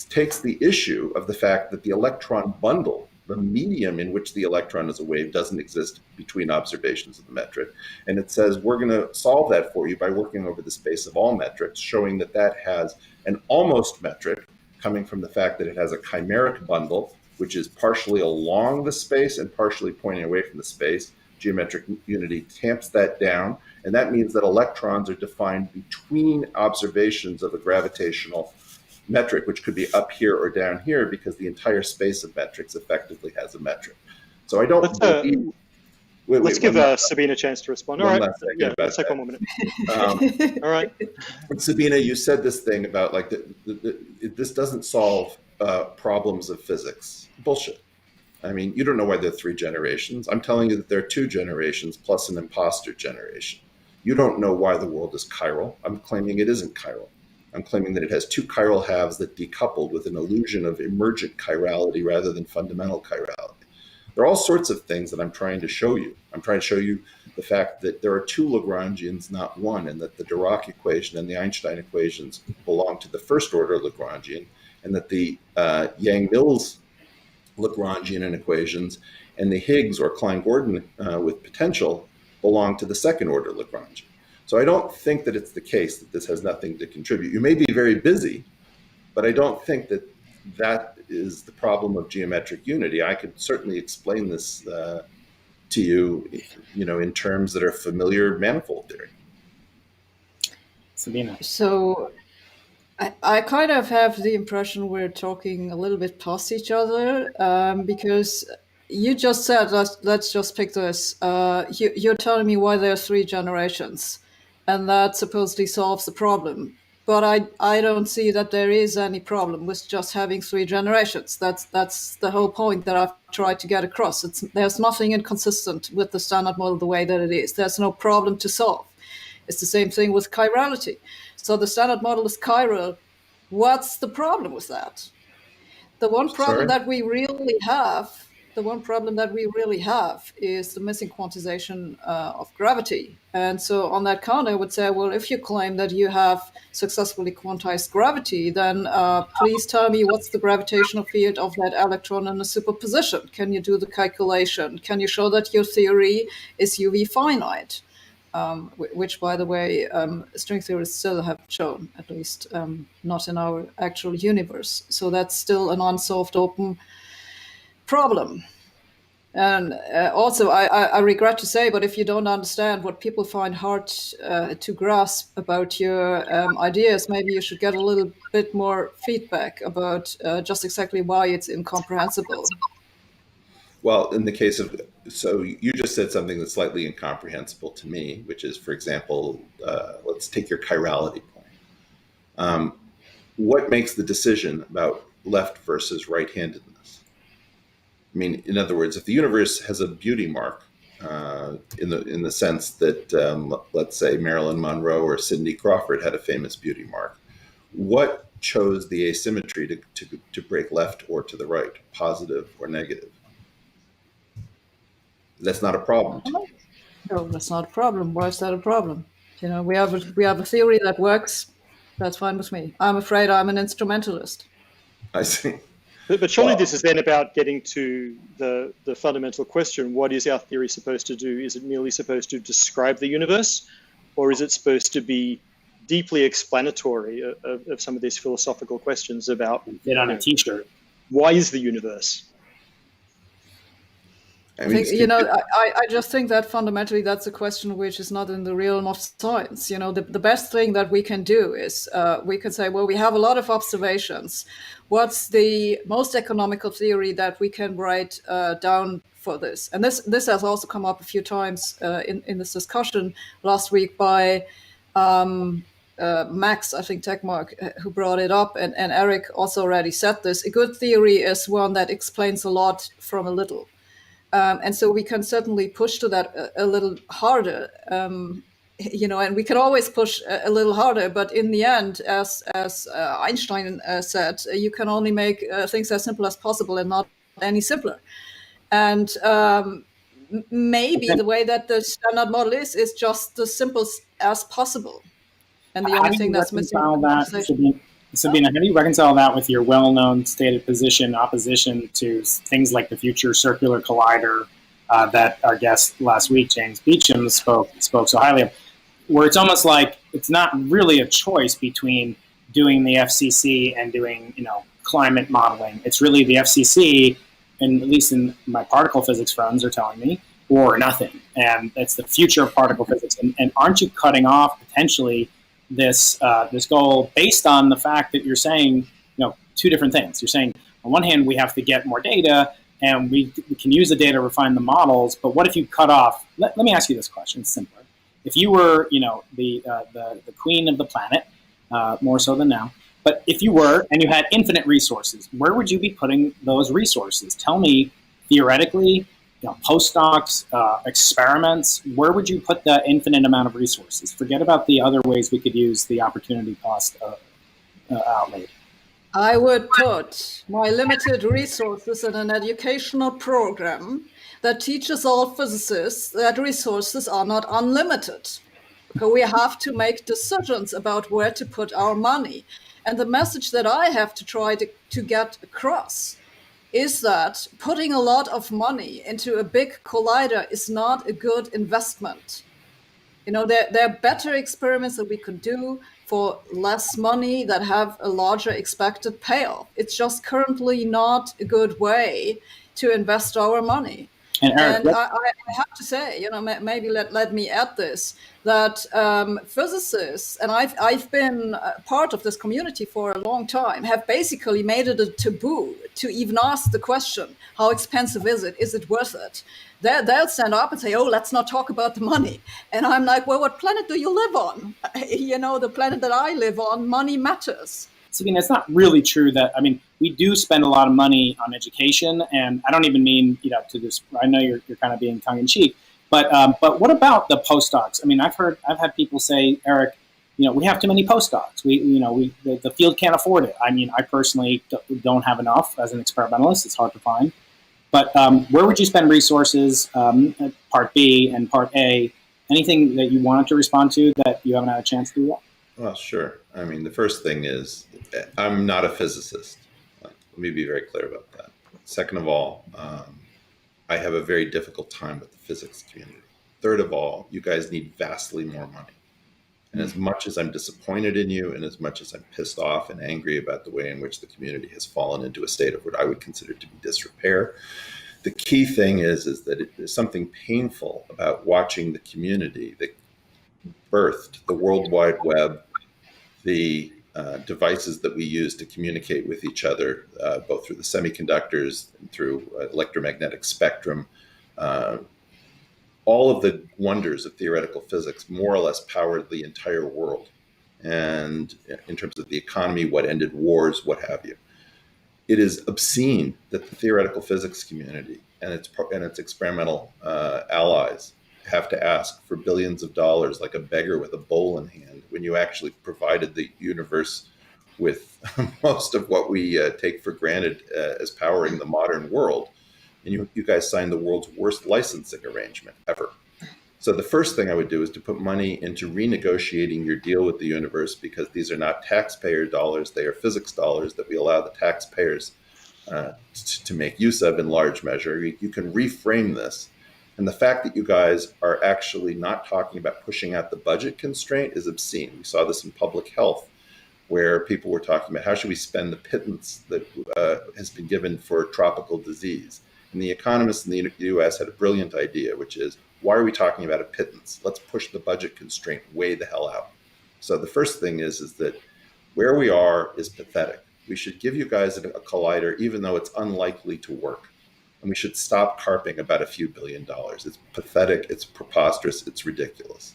takes the issue of the fact that the electron bundle, the medium in which the electron is a wave, doesn't exist between observations of the metric. And it says, we're going to solve that for you by working over the space of all metrics, showing that that has an almost metric coming from the fact that it has a chimeric bundle, which is partially along the space and partially pointing away from the space. Geometric unity tamps that down, and that means that electrons are defined between observations of a gravitational metric, which could be up here or down here, because the entire space of metrics effectively has a metric. So I don't believe... Let's give Sabine a chance to respond. All right, let's take 1 more minute. All right. Sabine, you said this thing about like this doesn't solve problems of physics. Bullshit. I mean, you don't know why there are 3 generations. I'm telling you that there are 2 generations plus an imposter generation. You don't know why the world is chiral. I'm claiming it isn't chiral. I'm claiming that it has 2 chiral halves that decoupled with an illusion of emergent chirality rather than fundamental chirality. There are all sorts of things that I'm trying to show you. I'm trying to show you the fact that there are 2 Lagrangians, not 1, and that the Dirac equation and the Einstein equations belong to the first order Lagrangian, and that the Yang-Mills Lagrangian equations, and the Higgs or Klein-Gordon with potential belong to the second order Lagrangian. So I don't think that it's the case that this has nothing to contribute. You may be very busy, but I don't think that that is the problem of geometric unity. I could certainly explain this to you, in terms that are familiar manifold theory. Sabine. So I kind of have the impression we're talking a little bit past each other, because you just said, let's just pick this. You're telling me why there are 3 generations, and that supposedly solves the problem. But I don't see that there is any problem with just having 3 generations. That's the whole point that I've tried to get across. There's nothing inconsistent with the standard model the way that it is. There's no problem to solve. It's the same thing with chirality. So the standard model is chiral. What's the problem with that? The one problem that we really have is the missing quantization of gravity. And so on that count, I would say, well, if you claim that you have successfully quantized gravity, then please tell me what's the gravitational field of that electron in a superposition. Can you do the calculation? Can you show that your theory is UV finite? Which, by the way, string theorists still haven't shown, at least not in our actual universe. So that's still an unsolved open problem. And also, I regret to say, but if you don't understand what people find hard to grasp about your ideas, maybe you should get a little bit more feedback about just exactly why it's incomprehensible. Well, in the case of, so you just said something that's slightly incomprehensible to me, which is, for example, let's take your chirality point. What makes the decision about left versus right-handedness? I mean, in other words, if the universe has a beauty mark, in the sense that, let's say, Marilyn Monroe or Cindy Crawford had a famous beauty mark, what chose the asymmetry to break left or to the right, positive or negative? That's not a problem. No, that's not a problem. Why is that a problem? We have a theory that works. That's fine with me. I'm afraid I'm an instrumentalist. I see. But surely this is then about getting to the fundamental question: what is our theory supposed to do? Is it merely supposed to describe the universe, or is it supposed to be deeply explanatory of some of these philosophical questions about fit on a T-shirt? Why is the universe? I just think that fundamentally that's a question which is not in the realm of science. The best thing that we can do is we can say, well, we have a lot of observations. What's the most economical theory that we can write down for this? And this has also come up a few times in this discussion last week by Max, I think Techmark, who brought it up, and Eric also already said this. A good theory is one that explains a lot from a little. And so we can certainly push to that a little harder, and we can always push a little harder. But in the end, as Einstein said, you can only make things as simple as possible and not any simpler. And maybe the way that the standard model is just as simple as possible. And the only thing that's missing is Sabine, how do you reconcile that with your well-known stated position opposition to things like the Future Circular Collider that our guest last week, James Beecham, spoke so highly of, where it's almost like it's not really a choice between doing the FCC and doing climate modeling. It's really the FCC, and at least in my particle physics friends are telling me, or nothing. And it's the future of particle physics. And aren't you cutting off potentially this goal based on the fact that you're saying, two different things. You're saying, on one hand, we have to get more data, and we can use the data to refine the models. But what if you cut off? Let me ask you this question. It's simpler. If you were, the queen of the planet, more so than now, but if you were and you had infinite resources, where would you be putting those resources? Tell me, theoretically, postdocs, experiments, where would you put that infinite amount of resources? Forget about the other ways we could use the opportunity cost outlay. I would put my limited resources in an educational program that teaches all physicists that resources are not unlimited. Because we have to make decisions about where to put our money. And the message that I have to try to get across is that is that putting a lot of money into a big collider is not a good investment. You know, there are better experiments that we could do for less money that have a larger expected payoff. It's just currently not a good way to invest our money. And Eric, And I have to say, you know, maybe let me add this, that physicists, and I've been part of this community for a long time, have basically made it a taboo to even ask the question, how expensive is it? Is it worth it? They'll stand up and say, oh, let's not talk about the money. And I'm like, well, what planet do you live on? You know, the planet that I live on, money matters. Sabine, it's not really true that, I mean, we do spend a lot of money on education, and I don't even mean, you know, to this, I know you're kind of being tongue in cheek, but what about the postdocs? I mean, I've had people say, Eric, you know, we have too many postdocs. The field can't afford it. I mean, I personally don't have enough as an experimentalist. It's hard to find. But where would you spend resources, part B and part A? Anything that you wanted to respond to that you haven't had a chance to do yet? Well, sure. I mean, the first thing is I'm not a physicist. Let me be very clear about that. Second of all, I have a very difficult time with the physics community. Third of all, you guys need vastly more money. And as much as I'm disappointed in you, and as much as I'm pissed off and angry about the way in which the community has fallen into a state of what I would consider to be disrepair, the key thing is that there's something painful about watching the community that birthed the World Wide Web, the devices that we use to communicate with each other, both through the semiconductors and through electromagnetic spectrum. All of the wonders of theoretical physics more or less powered the entire world. And in terms of the economy, what ended wars, what have you. It is obscene that the theoretical physics community and its experimental allies have to ask for billions of dollars like a beggar with a bowl in hand when you actually provided the universe with most of what we take for granted as powering the modern world. And you guys signed the world's worst licensing arrangement ever. So the first thing I would do is to put money into renegotiating your deal with the universe, because these are not taxpayer dollars, they are physics dollars that we allow the taxpayers to make use of in large measure. You can reframe this. And the fact that you guys are actually not talking about pushing out the budget constraint is obscene. We saw this in public health, where people were talking about how should we spend the pittance that has been given for tropical disease. And the economists in the US had a brilliant idea, which is, why are we talking about a pittance? Let's push the budget constraint way the hell out. So the first thing is that where we are is pathetic. We should give you guys a collider, even though it's unlikely to work. And we should stop carping about a few $1 billion. It's pathetic, it's preposterous, it's ridiculous.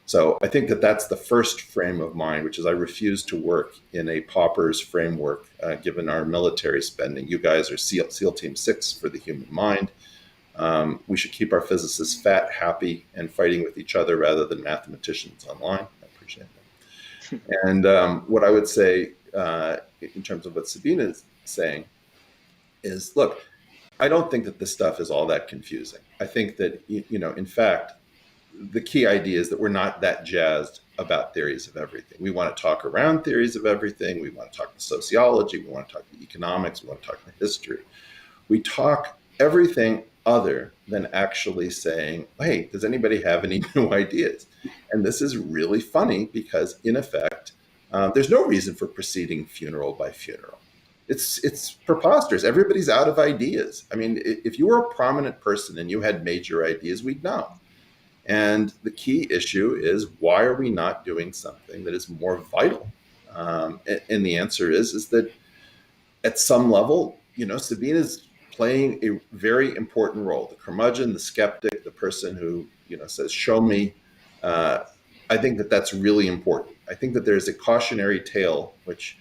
So I think that that's the first frame of mind, which is I refuse to work in a pauper's framework, given our military spending. You guys are SEAL Team 6 for the human mind. We should keep our physicists fat, happy, and fighting with each other rather than mathematicians online. I appreciate that. And what I would say in terms of what Sabine is saying is, look, I don't think that this stuff is all that confusing. I think that, you know, in fact, the key idea is that we're not that jazzed about theories of everything. We want to talk around theories of everything. We want to talk to sociology. We want to talk to economics. We want to talk to history. We talk everything other than actually saying, hey, does anybody have any new ideas? And this is really funny because, in effect, there's no reason for proceeding funeral by funeral. It's preposterous. Everybody's out of ideas. I mean, if you were a prominent person and you had major ideas, we'd know. And the key issue is, why are we not doing something that is more vital? And the answer is that at some level, you know, Sabine is playing a very important role. The curmudgeon, the skeptic, the person who, you know, says, show me. I think that that's really important. I think that there's a cautionary tale, which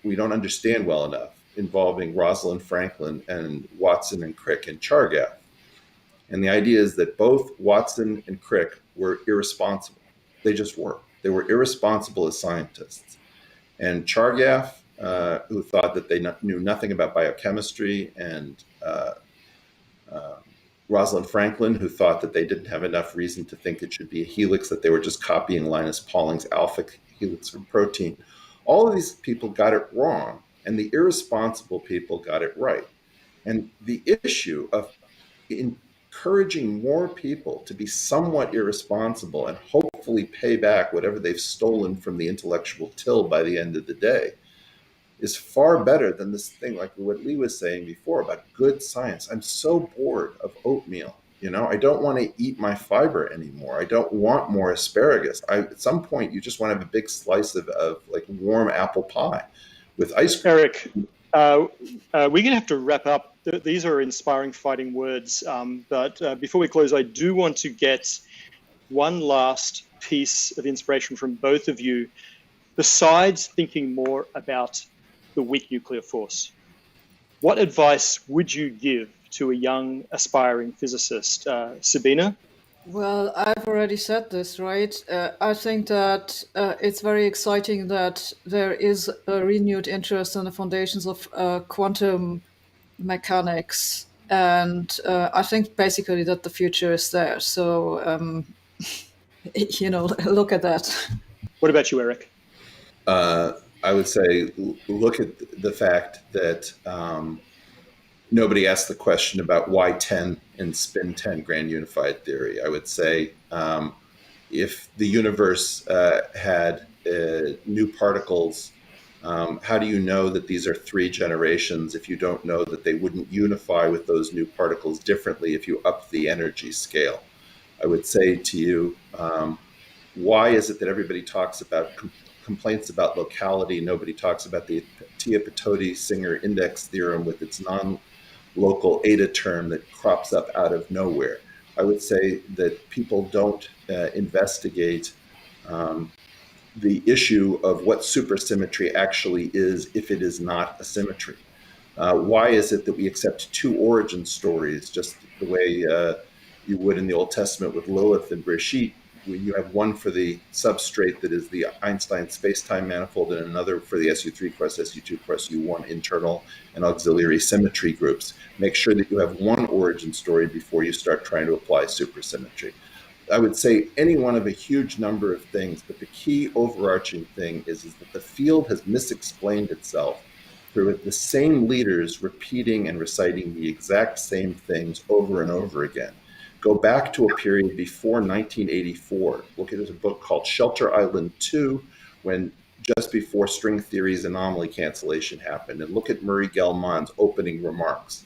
we don't understand well enough, involving Rosalind Franklin and Watson and Crick and Chargaff. And the idea is that both Watson and Crick were irresponsible. They just were. They were irresponsible as scientists. And Chargaff, who thought that they knew nothing about biochemistry, and Rosalind Franklin, who thought that they didn't have enough reason to think it should be a helix, that they were just copying Linus Pauling's alpha helix from protein. All of these people got it wrong, and the irresponsible people got it right. And the issue of encouraging more people to be somewhat irresponsible and hopefully pay back whatever they've stolen from the intellectual till by the end of the day is far better than this thing like what Lee was saying before about good science. I'm so bored of oatmeal. I don't want to eat my fiber anymore. I don't want more asparagus. At some point, you just want to have a big slice of like warm apple pie with ice cream. Eric, we're going to have to wrap up. These are inspiring fighting words. But before we close, I do want to get one last piece of inspiration from both of you, besides thinking more about the weak nuclear force. What advice would you give to a young aspiring physicist? Sabine? Well, I've already said this, right? I think that it's very exciting that there is a renewed interest in the foundations of quantum mechanics. And I think basically that the future is there. So, look at that. What about you, Eric? I would say look at the fact that nobody asked the question about why 10 in spin 10 grand unified theory. I would say if the universe had new particles, how do you know that these are 3 generations if you don't know that they wouldn't unify with those new particles differently if you up the energy scale? I would say to you, why is it that everybody talks about complaints about locality? Nobody talks about the Tia-Pitoti-Singer index theorem with its non-local eta term that crops up out of nowhere. I would say that people don't investigate the issue of what supersymmetry actually is if it is not a symmetry. Why is it that we accept 2 origin stories just the way you would in the Old Testament with Lilith and Breshit, when you have one for the substrate that is the Einstein space-time manifold and another for the SU3 cross SU2 cross U1 internal and auxiliary symmetry groups. Make sure that you have one origin story before you start trying to apply supersymmetry. I would say any one of a huge number of things, but the key overarching thing is that the field has misexplained itself through the same leaders repeating and reciting the exact same things over and over again. Go back to a period before 1984. Look at a book called Shelter Island 2, when just before string theory's anomaly cancellation happened, and look at Murray Gell-Mann's opening remarks.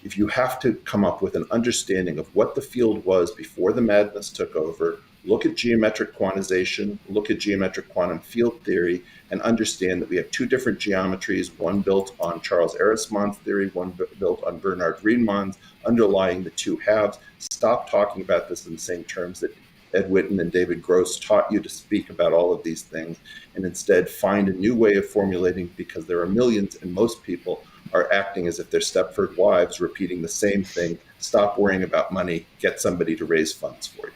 If you have to come up with an understanding of what the field was before the madness took over, look at geometric quantization, look at geometric quantum field theory, and understand that we have 2 different geometries, one built on Charles Ehresmann's theory, one built on Bernard Riemann's, underlying the 2 halves. Stop talking about this in the same terms that Ed Witten and David Gross taught you to speak about all of these things, and instead find a new way of formulating, because there are millions and most people are acting as if they're Stepford wives, repeating the same thing. Stop worrying about money. Get somebody to raise funds for you.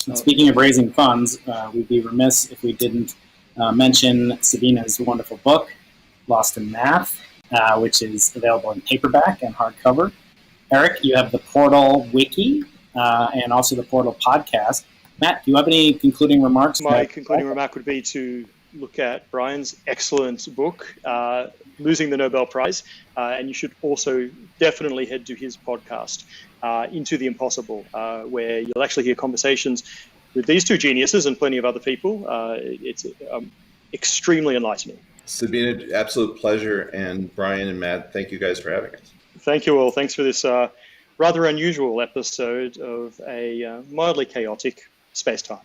And speaking of raising funds, we'd be remiss if we didn't mention Sabine's wonderful book, Lost in Math, which is available in paperback and hardcover. Eric, you have the Portal Wiki and also the Portal Podcast. Matt, do you have any concluding remarks? My concluding remark would be to look at Brian's excellent book, Losing the Nobel Prize, and you should also definitely head to his podcast, Into the Impossible, where you'll actually hear conversations with these 2 geniuses and plenty of other people. It's extremely enlightening. Sabine, absolute pleasure, and Brian and Matt, thank you guys for having us. Thank you all. Thanks for this rather unusual episode of a mildly chaotic space-time.